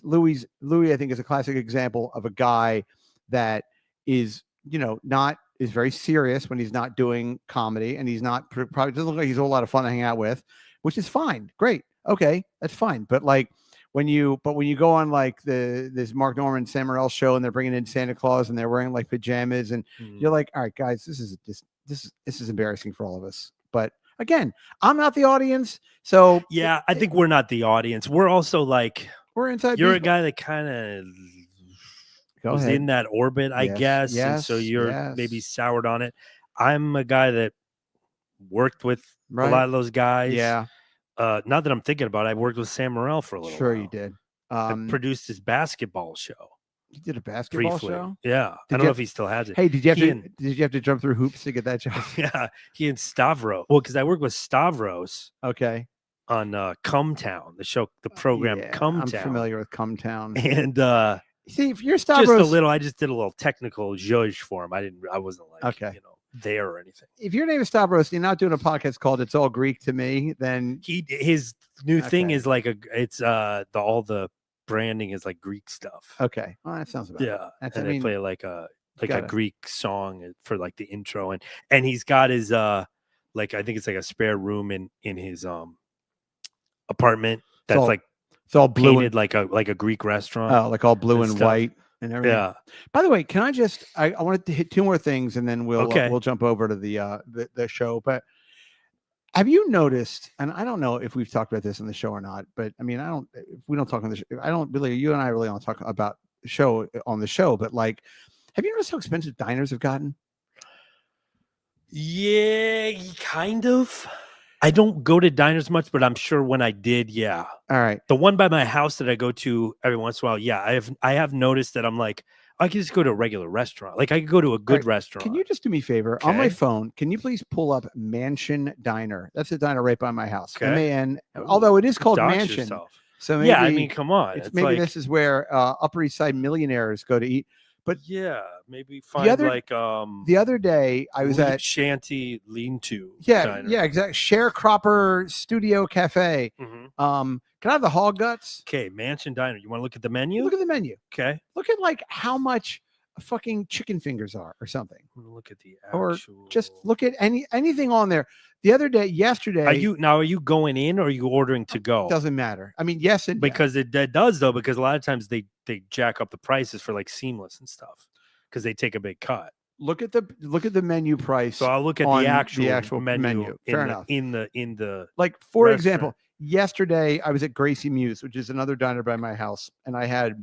Louis, I think, is a classic example of a guy that is, you know, is very serious when he's not doing comedy, and he's not probably doesn't look like he's a whole lot of fun to hang out with, which is fine. Great. Okay. That's fine. But like, when you go on like this Mark Norman Sam Morril show and they're bringing in Santa Claus and they're wearing like pajamas and you're like, all right, guys, this is embarrassing for all of us. But again, I'm not the audience. So yeah, I think we're not the audience. We're also like, we're inside. You're a guy that kind of was in that orbit, I guess. And so you're maybe soured on it. I'm a guy that worked with a lot of those guys. Yeah. Not that I'm thinking about it, I worked with Sam Morril for a little while. Sure you did. I produced his basketball show. You did a basketball show? Yeah. I don't know if he still has it. Hey, did you have to jump through hoops to get that job? Yeah. He and Stavros. Well, because I worked with Stavros. Okay. On Cumtown, the program Cumtown. I'm familiar with Cumtown. And see, if you're Stavros, I just did a little technical judge for him. I wasn't like there or anything. If your name is Stavros, you're not doing a podcast called "It's All Greek to Me." Then his new thing is like all the branding is like Greek stuff. Okay, well, that sounds about right. And they play like a Greek song for like the intro, and he's got his like I think it's like a spare room in his apartment that's it's all blue painted like a Greek restaurant. Oh, like all blue and white. And everything. Yeah. By the way, can I just? I wanted to hit two more things, and then we'll jump over to the show. But have you noticed? And I don't know if we've talked about this on the show or not. But I mean, if we don't talk on the show, I don't really. You and I really don't talk about the show on the show. But like, have you noticed how expensive diners have gotten? Yeah, kind of. I don't go to diners much, but I'm sure when I did, yeah. All right. The one by my house that I go to every once in a while, yeah, I have noticed that I'm like, I can just go to a regular restaurant. Like I could go to a good restaurant. Can you just do me a favor? On my phone, can you please pull up Mansion Diner? That's a diner right by my house. Okay. MAN, although it is called Mansion. Yourself. So maybe, yeah, I mean, come on. Maybe like, this is where Upper East Side millionaires go to eat. But yeah, maybe find the other day I was at Shanty Lean-To. Yeah, exactly. Sharecropper Studio Cafe. Mm-hmm. Can I have the hog guts? Okay, Mansion Diner. You want to look at the menu? Look at the menu. Okay. Look at like how much fucking chicken fingers are or something. Look at the actual... Or just look at anything on there. The other day, yesterday. Are you going in or are you ordering to go? Doesn't matter. I mean, yes, because it does though, because a lot of times they jack up the prices for like Seamless and stuff because they take a big cut. Look at the menu price. So I'll look at the actual menu. Fair enough. In the like for example, yesterday I was at Gracie Muse, which is another diner by my house, and I had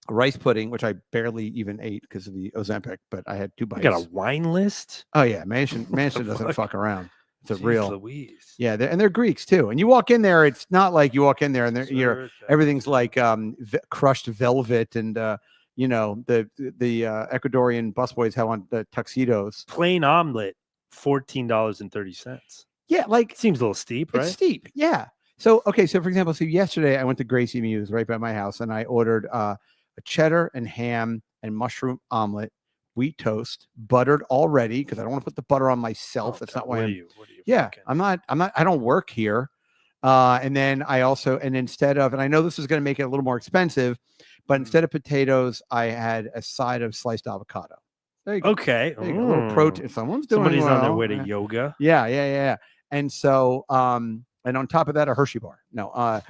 rice pudding, which I barely even ate because of the Ozempic, but I had 2 bites. You got a wine list? Oh yeah, Mansion What the doesn't fuck? fuck around. It's a Jeez real. Louise. Yeah, and they're Greeks too. And you walk in there, it's not like you walk in there and everything's like crushed velvet and the Ecuadorian busboys have on the tuxedos. Plain omelet, $14.30. Yeah, like Seems a little steep, right? It's steep. Yeah. So okay, so for example, yesterday I went to Gracie Muse right by my house and I ordered a cheddar and ham and mushroom omelet, wheat toast, buttered already because I don't want to put the butter on myself. That's not why I'm not I don't work here. And then I also instead of, and I know this is going to make it a little more expensive, but instead of potatoes, I had a side of sliced avocado. There you go. Okay. There you go. A little protein. Somebody's on their way to yoga. Yeah. And so and on top of that, a Hershey bar. No.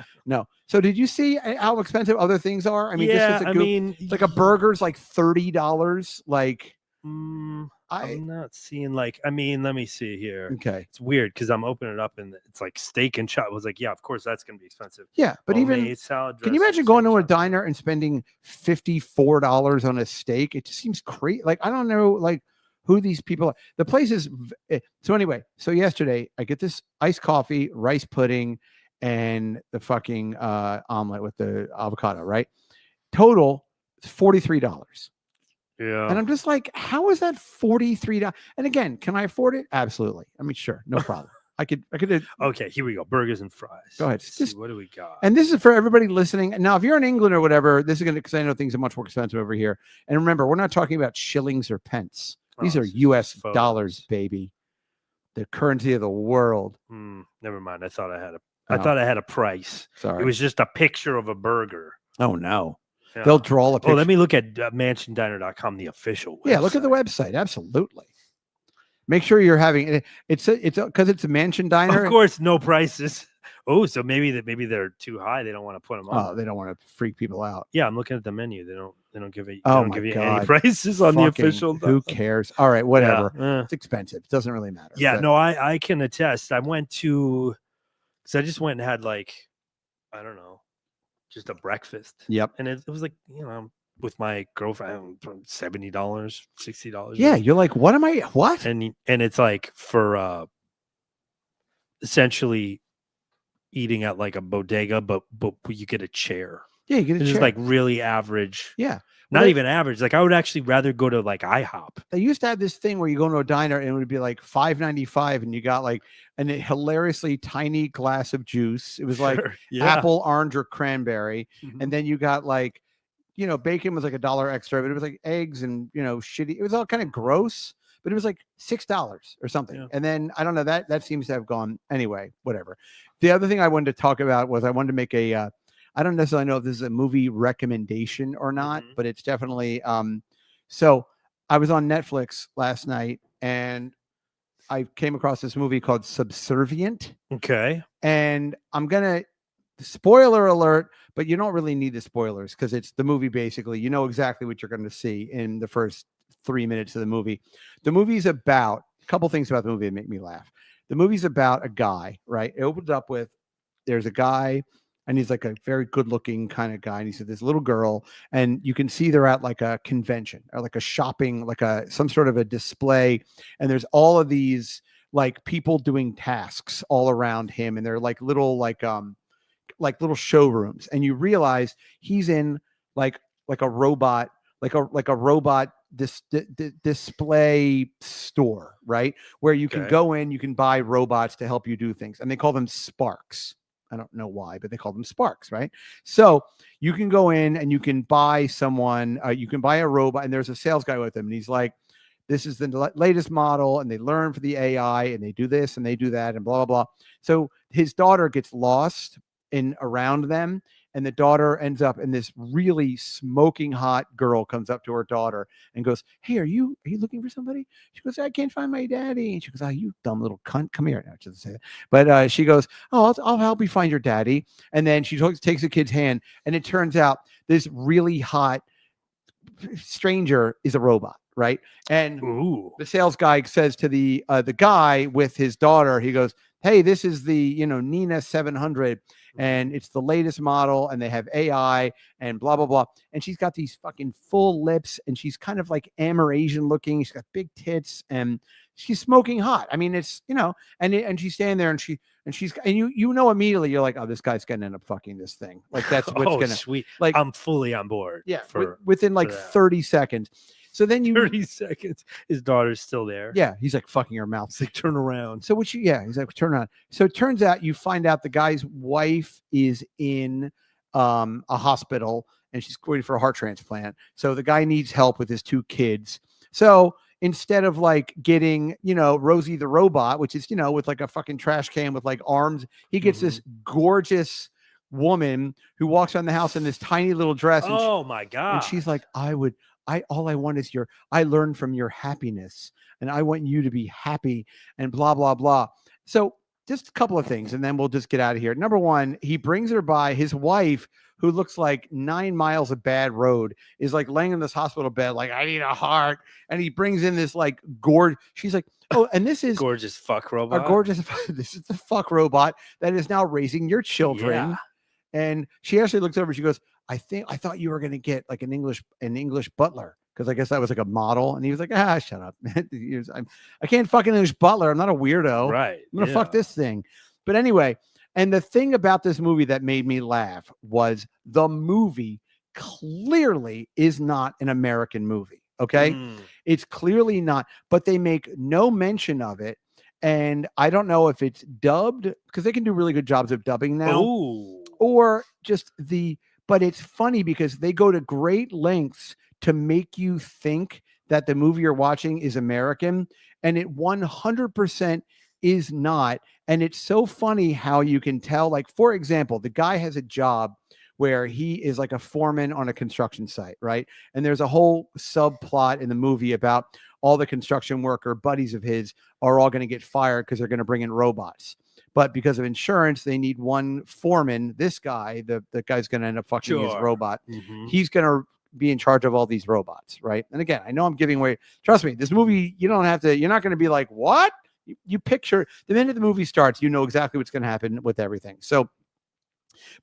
So did you see how expensive other things are? I mean, it's like a burger's like $30. Like, I'm not seeing let me see here. Okay. It's weird because I'm opening it up and it's like steak and chop. I was like, yeah, of course that's gonna be expensive. Yeah, but even salad can you imagine going to a diner and spending $54 on a steak? It just seems crazy. Like, I don't know, like who these people are. The place is so anyway. So yesterday I get this iced coffee, rice pudding, and the fucking omelet with the avocado. Right, total $43. Yeah. And I'm just like, how is that $43? And again, can I afford it? Absolutely. I mean, sure, no problem. I could. Okay, here we go. Burgers and fries. Go ahead. What do we got? And this is for everybody listening. Now, if you're in England or whatever, this is going to, because I know things are much more expensive over here. And remember, we're not talking about shillings or pence. These are US dollars, baby. The currency of the world. Never mind. I thought I had a price. Sorry. It was just a picture of a burger. Oh no. Yeah. They'll draw a picture. Oh, let me look at mansiondiner.com, the official website. Yeah, look at the website. Absolutely. Make sure you're having it's because it's a mansion diner. Of course, no prices. Oh, so maybe they're too high. They don't want to put them on. Oh, they don't want to freak people out. Yeah, I'm looking at the menu. They don't give you God. any prices on the official. Who cares? All right, whatever. Yeah. It's expensive. It doesn't really matter. Yeah, no, I can attest. I went to, because I just went and had like, I don't know, just a breakfast. Yep. And it was like, with my girlfriend, $70, $60. Yeah, you're like, what? And it's like for essentially eating at like a bodega, but you get a chair. Yeah, you get a chair. Just like really average. Yeah. Not even average. Like I would actually rather go to like IHOP. They used to have this thing where you go to a diner and it would be like $5.95 and you got like a hilariously tiny glass of juice. It was like apple, orange, or cranberry. Mm-hmm. And then you got like, bacon was like $1 extra, but it was like eggs and, shitty. It was all kind of gross, but it was like $6 or something. Yeah. And then I don't know, that seems to have gone anyway, whatever. The other thing I wanted to talk about was I wanted to make I don't necessarily know if this is a movie recommendation or not, but it's definitely so I was on Netflix last night and I came across this movie called Subservient. Okay. And I'm gonna spoiler alert, but you don't really need the spoilers because it's the movie. Basically, you know exactly what you're going to see in the first 3 minutes of the movie. The movie's about a couple things about the movie that make me laugh. The movie's about a guy, right? It opens up with there's a guy and he's like a very good looking kind of guy. And he's with this little girl and you can see they're at like a convention or like a shopping, like some sort of a display. And there's all of these like people doing tasks all around him. And they're like little, like little showrooms. And you realize he's in like a robot, like a robot display store, right? Where you can go in, you can buy robots to help you do things. And they call them Sparks. I don't know why, but they call them Sparks, right? So you can go in and you can buy someone, you can buy a robot, and there's a sales guy with him, and he's like, this is the latest model, and they learn for the AI, and they do this, and they do that, and blah, blah, blah. So his daughter gets lost around them, and the daughter ends up, and this really smoking hot girl comes up to her daughter and goes, hey, are you looking for somebody? She goes, I can't find my daddy. And she goes, oh, you dumb little cunt. Come here. No, she doesn't say that. But she goes, oh, I'll help you find your daddy. And then she takes the kid's hand, and it turns out this really hot stranger is a robot, right? And the sales guy says to the guy with his daughter, he goes, hey, this is the, you know, Nina 700 and it's the latest model and they have AI and blah, blah, blah. And she's got these fucking full lips and she's kind of like Amerasian looking. She's got big tits and she's smoking hot. I mean, it's, you know, and she's standing there and you know, immediately you're like, oh, this guy's going to end up fucking this thing. Like that's what's going to, sweet. like, I'm fully on board. Yeah. Within like 30 seconds. So then 30 seconds, his daughter's still there. Yeah, he's like fucking her mouth. It's like, turn around. So he's like, turn around. So it turns out you find out the guy's wife is in a hospital and she's waiting for a heart transplant. So the guy needs help with his 2 kids. So instead of like getting, you know, Rosie the robot, which is, you know, with like a fucking trash can with like arms, he gets this gorgeous woman who walks around the house in this tiny little dress. And my God. And she's like, all I want is I learned from your happiness and I want you to be happy and blah, blah, blah. So just a couple of things and then we'll just get out of here. Number one, he brings her by his wife, who looks like 9 miles of bad road, is like laying in this hospital bed. Like, I need a heart. And he brings in this like she's like, oh, and this is gorgeous fuck robot. This is the fuck robot that is now raising your children. Yeah. And she actually looks over, she goes, I thought you were going to get like an English butler. Cause I guess that was like a model. And he was like, shut up. I can't fucking English butler. I'm not a weirdo. Right. I'm going to fuck this thing. But anyway, and the thing about this movie that made me laugh was the movie clearly is not an American movie. Okay. It's clearly not, but they make no mention of it. And I don't know if it's dubbed because they can do really good jobs of dubbing now. Ooh. Or just but it's funny because they go to great lengths to make you think that the movie you're watching is American, and it 100% is not. And it's so funny how you can tell, like, for example, the guy has a job where he is like a foreman on a construction site, right? And there's a whole subplot in the movie about all the construction worker buddies of his are all going to get fired because they're going to bring in robots. But because of insurance, they need one foreman. This guy, the guy's going to end up fucking his robot. He's going to be in charge of all these robots, right? And again, I know I'm giving away. Trust me, this movie, you're not going to be like, what? You picture the minute the movie starts, you know exactly what's going to happen with everything. So,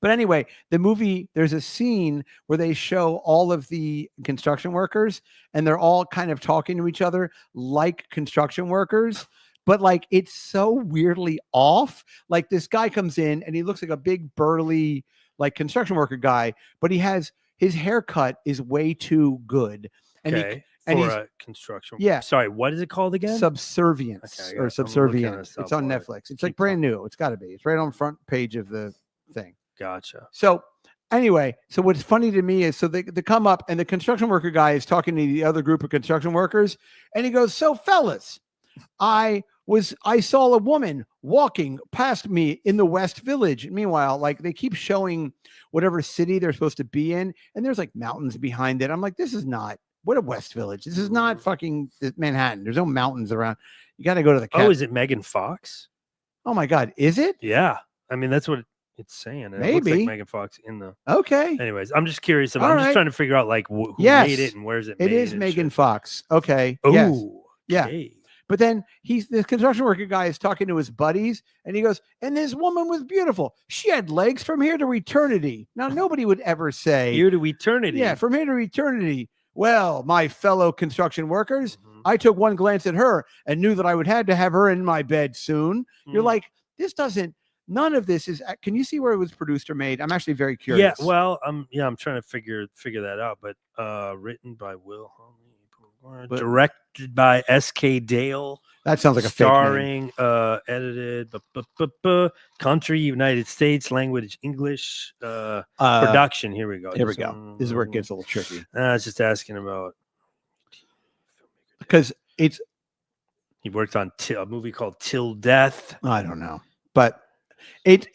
but anyway, the movie, there's a scene where they show all of the construction workers and they're all kind of talking to each other like construction workers. But like, it's so weirdly off. Like this guy comes in and he looks like a big burly, like construction worker guy, but his haircut is way too good. And he's a construction. Yeah. Sorry. What is it called again? Subservience or Subservient. It's on Netflix. It's like brand new. It's gotta be. It's right on the front page of the thing. Gotcha. So anyway, so what's funny to me is, so they come up and the construction worker guy is talking to the other group of construction workers. And he goes, so fellas, I saw a woman walking past me in the West Village. And meanwhile, like they keep showing whatever city they're supposed to be in. And there's like mountains behind it. I'm like, this is not, what a West Village. This is not fucking Manhattan. There's no mountains around. You got to go to the Oh, is it Megan Fox? Oh my God. Is it? Yeah. I mean, that's what it's saying. And maybe. It looks like Megan Fox in the. Okay. Anyways, I'm just curious about. I'm just trying to figure out like who made it and where's it made. It is Megan Fox. Okay. Oh, yes. Okay. Yeah. But then the construction worker guy is talking to his buddies and he goes, and this woman was beautiful. She had legs from here to eternity. Now, nobody would ever say here to eternity. Yeah, from here to eternity. Well, my fellow construction workers, I took one glance at her and knew that I would have to have her in my bed soon. You're like, none of this is, can you see where it was produced or made? I'm actually very curious. Yeah, well, I'm trying to figure that out, but written by Will Hunley. Directed by S.K. Dale. That sounds like a starring, fake name. Edited, country, United States, language, English, production. Here we go. Here we go. This is where it gets a little tricky. I was just asking about because he worked on a movie called Till Death. I don't know, but it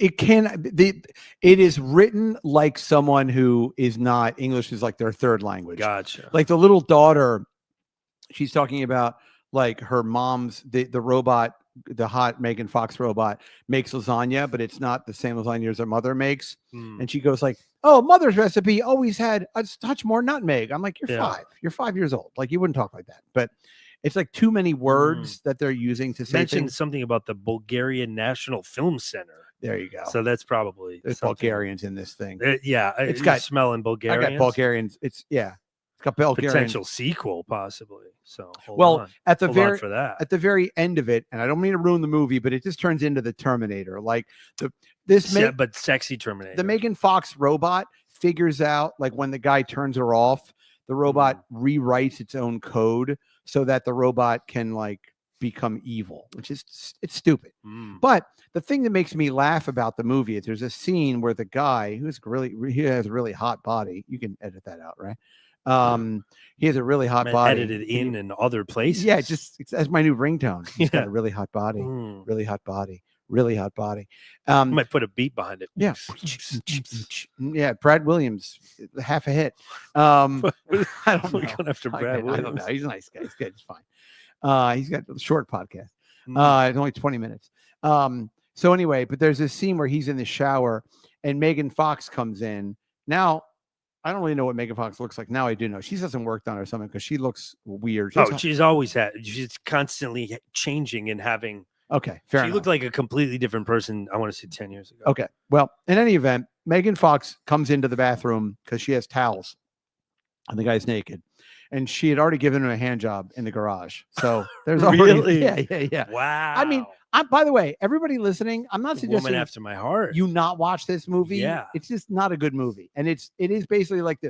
is written like someone who is not English is like their third language. Gotcha. Like the little daughter. She's talking about like her mom's, the robot, the hot Megan Fox robot makes lasagna, but it's not the same lasagna as her mother makes. And she goes like, oh, mother's recipe always had a touch more nutmeg. I'm like, you're 5. You're 5 years old. Like you wouldn't talk like that. But It's like too many words that they're using to say Mentioned things. something about the Bulgarian National Film Center. There you go. So that's probably There's something. Bulgarians in this thing. It's got- smelling Bulgarians. I got Bulgarians. It's got Bulgarians. Potential sequel, possibly. So hold Well, on. at the Hold on very for that. at the very end of it, and I don't mean to ruin the movie, but it just turns into the Terminator. Like But sexy Terminator. the Megan Fox robot figures out, like, when the guy turns her off, the robot rewrites its own code so that the robot can like become evil, which is it's stupid. But the thing that makes me laugh about the movie is there's a scene where the guy he has a really hot body. You can edit that out, right? He has a really hot body. Edited in other places. Yeah, that's my new ringtone. He's got a really hot body. Really hot body. Really hot body. I might put a beat behind it. Yeah. Yeah, Brad Williams, half a hit. I don't know. We're going after Brad Williams. I don't know. He's a nice guy. He's good. He's fine. He's got a short podcast. It's only 20 minutes. So anyway, but there's this scene where he's in the shower and Megan Fox comes in. Now, I don't really know what Megan Fox looks like. Now I do know. She hasn't worked on or something because she looks weird. She's always she's constantly changing and having. Okay, fair enough. She looked like a completely different person, I want to say 10 years ago. Okay, well, in any event, Megan Fox comes into the bathroom because she has towels and the guy's naked. And she had already given him a hand job in the garage. So there's already, yeah. Wow. I mean, by the way, everybody listening, I'm not suggesting woman after my heart. You not watch this movie. Yeah. It's just not a good movie. And it is basically like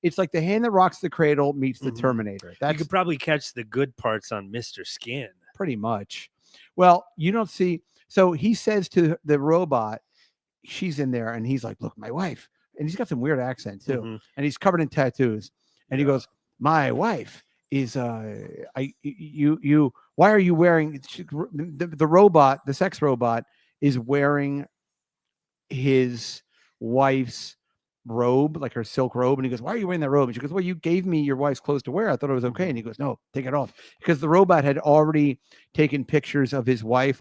it's like The Hand That Rocks the Cradle meets the Terminator. You could probably catch the good parts on Mr. Skin. Pretty much. Well, you don't see. So he says to the robot, she's in there, and he's like, "Look, my wife," and he's got some weird accent too, and he's covered in tattoos, and he goes, "My wife is why are you wearing the robot? The sex robot is wearing his wife's robe, like her silk robe." And he goes, "Why are you wearing that robe?" And she goes, "Well, you gave me your wife's clothes to wear. I thought it was okay." And he goes, "No, take it off," because the robot had already taken pictures of his wife,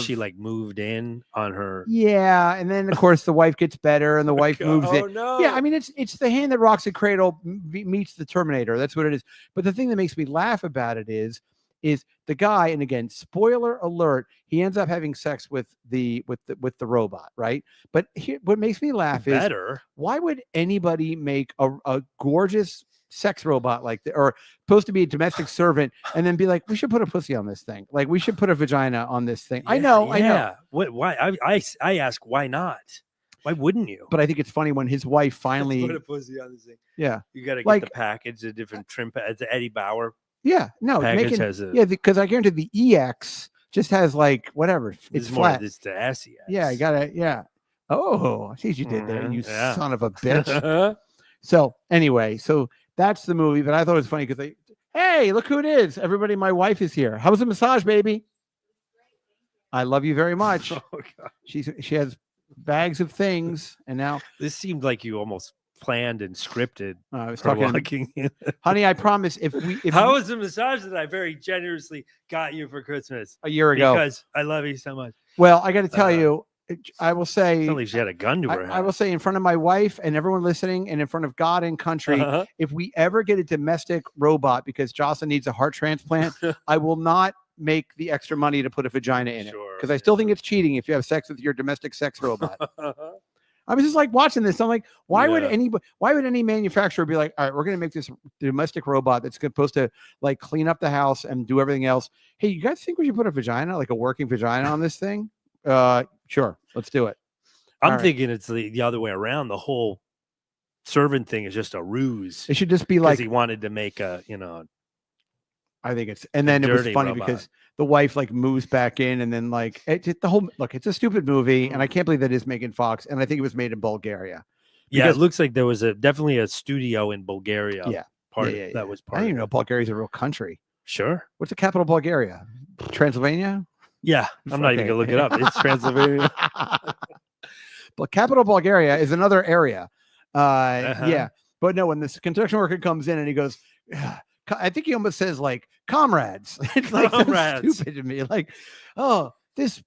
she moved in on her. Yeah, and then of course the wife gets better, and the wife moves it. No. Yeah, I mean it's The Hand That Rocks the Cradle meets the Terminator. That's what it is. But the thing that makes me laugh about it is the guy, and again, spoiler alert, he ends up having sex with the robot, right? But what makes me laugh is why would anybody make a gorgeous sex robot like that, or supposed to be a domestic servant, and then be like, we should put a pussy on this thing, like we should put a vagina on this thing? I know. What? Why? I ask, why not? Why wouldn't you? But I think it's funny when his wife finally put a pussy on this thing. Yeah, you got to get the package, a different trim. It's Eddie Bauer. Yeah, no, because I guarantee the EX just has like whatever. It's flat. It's the SEX. Yeah, I got it. Yeah. Oh, I see what you did there, you son of a bitch. So anyway, so that's the movie. But I thought it was funny because hey, look who it is! Everybody, my wife is here. How was the massage, baby? I love you very much. Oh God. She has bags of things, and now this seemed like you almost planned and scripted. I was talking, honey. I promise. How was the massage that I very generously got you for Christmas a year ago? Because I love you so much. Well, I got to tell you, I will say, it's not like she had a gun to her head. I will say in front of my wife and everyone listening, and in front of God and country, if we ever get a domestic robot because Jocelyn needs a heart transplant, I will not make the extra money to put a vagina in it, because I still think it's cheating if you have sex with your domestic sex robot. I was just like watching this. I'm like, why would any manufacturer be like, all right, we're going to make this domestic robot that's supposed to like clean up the house and do everything else. Hey, you guys think we should put a vagina, like a working vagina on this thing? Sure. Let's do it. I'm thinking it's the other way around. The whole servant thing is just a ruse. It should just be like he wanted to make I think it's, and then it was funny because the wife like moves back in, and then like it's a stupid movie, and I can't believe that is Megan Fox, and I think it was made in Bulgaria. Yeah, it looks like there was definitely a studio in Bulgaria. Yeah, that was part. I didn't even know Bulgaria's a real country. Sure. What's the capital of Bulgaria? Transylvania? Yeah, I'm not even gonna look it up. It's Transylvania. But capital of Bulgaria is another area. Yeah, but no, when this construction worker comes in and he goes, I think he almost says like comrades. It's like comrades. Stupid to me. Like, oh, this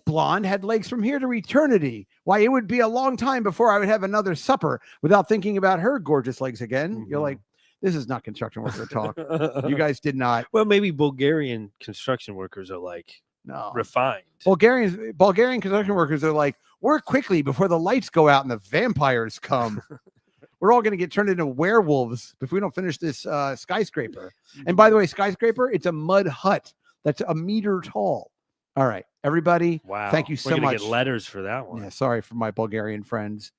blonde had legs from here to eternity. Why, it would be a long time before I would have another supper without thinking about her gorgeous legs again. You're like, This is not construction worker talk. You guys did not. Well, maybe Bulgarian construction workers are like refined. Bulgarian construction workers are like, work quickly before the lights go out and the vampires come. We're all going to get turned into werewolves if we don't finish this skyscraper. And by the way, skyscraper, it's a mud hut that's a meter tall. All right, everybody. Wow. Thank you so much. Get letters for that one. Yeah, sorry for my Bulgarian friends.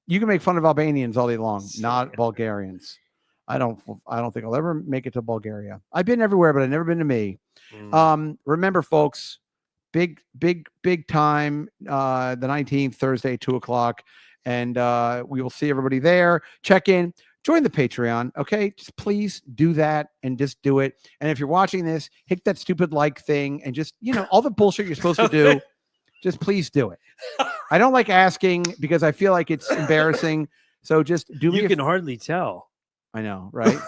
You can make fun of Albanians all day long, not Bulgarians. I don't think I'll ever make it to Bulgaria. I've been everywhere, but I've never been to me. Remember, folks, big time, the 19th, Thursday, 2:00. And we will see everybody there. Check in, join the Patreon. Okay, just please do that and just do it. And if you're watching this, hit that stupid like thing and just, all the bullshit you're supposed to do. Just please do it. I don't like asking because I feel like it's embarrassing. So just do me. You can hardly tell. I know, right?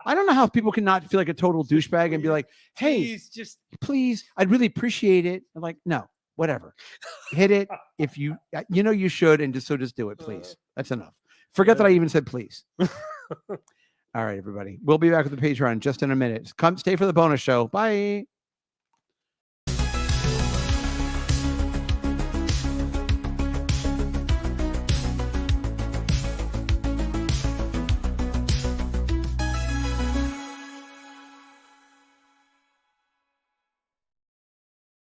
I don't know how people can not feel like a total douchebag and be like, hey, please, I'd really appreciate it. I'm like, no. Whatever, hit it if you you should, and just do it, please. That's enough. Forget that I even said please. All right, everybody, we'll be back with the Patreon just in a minute. Come stay for the bonus show. Bye.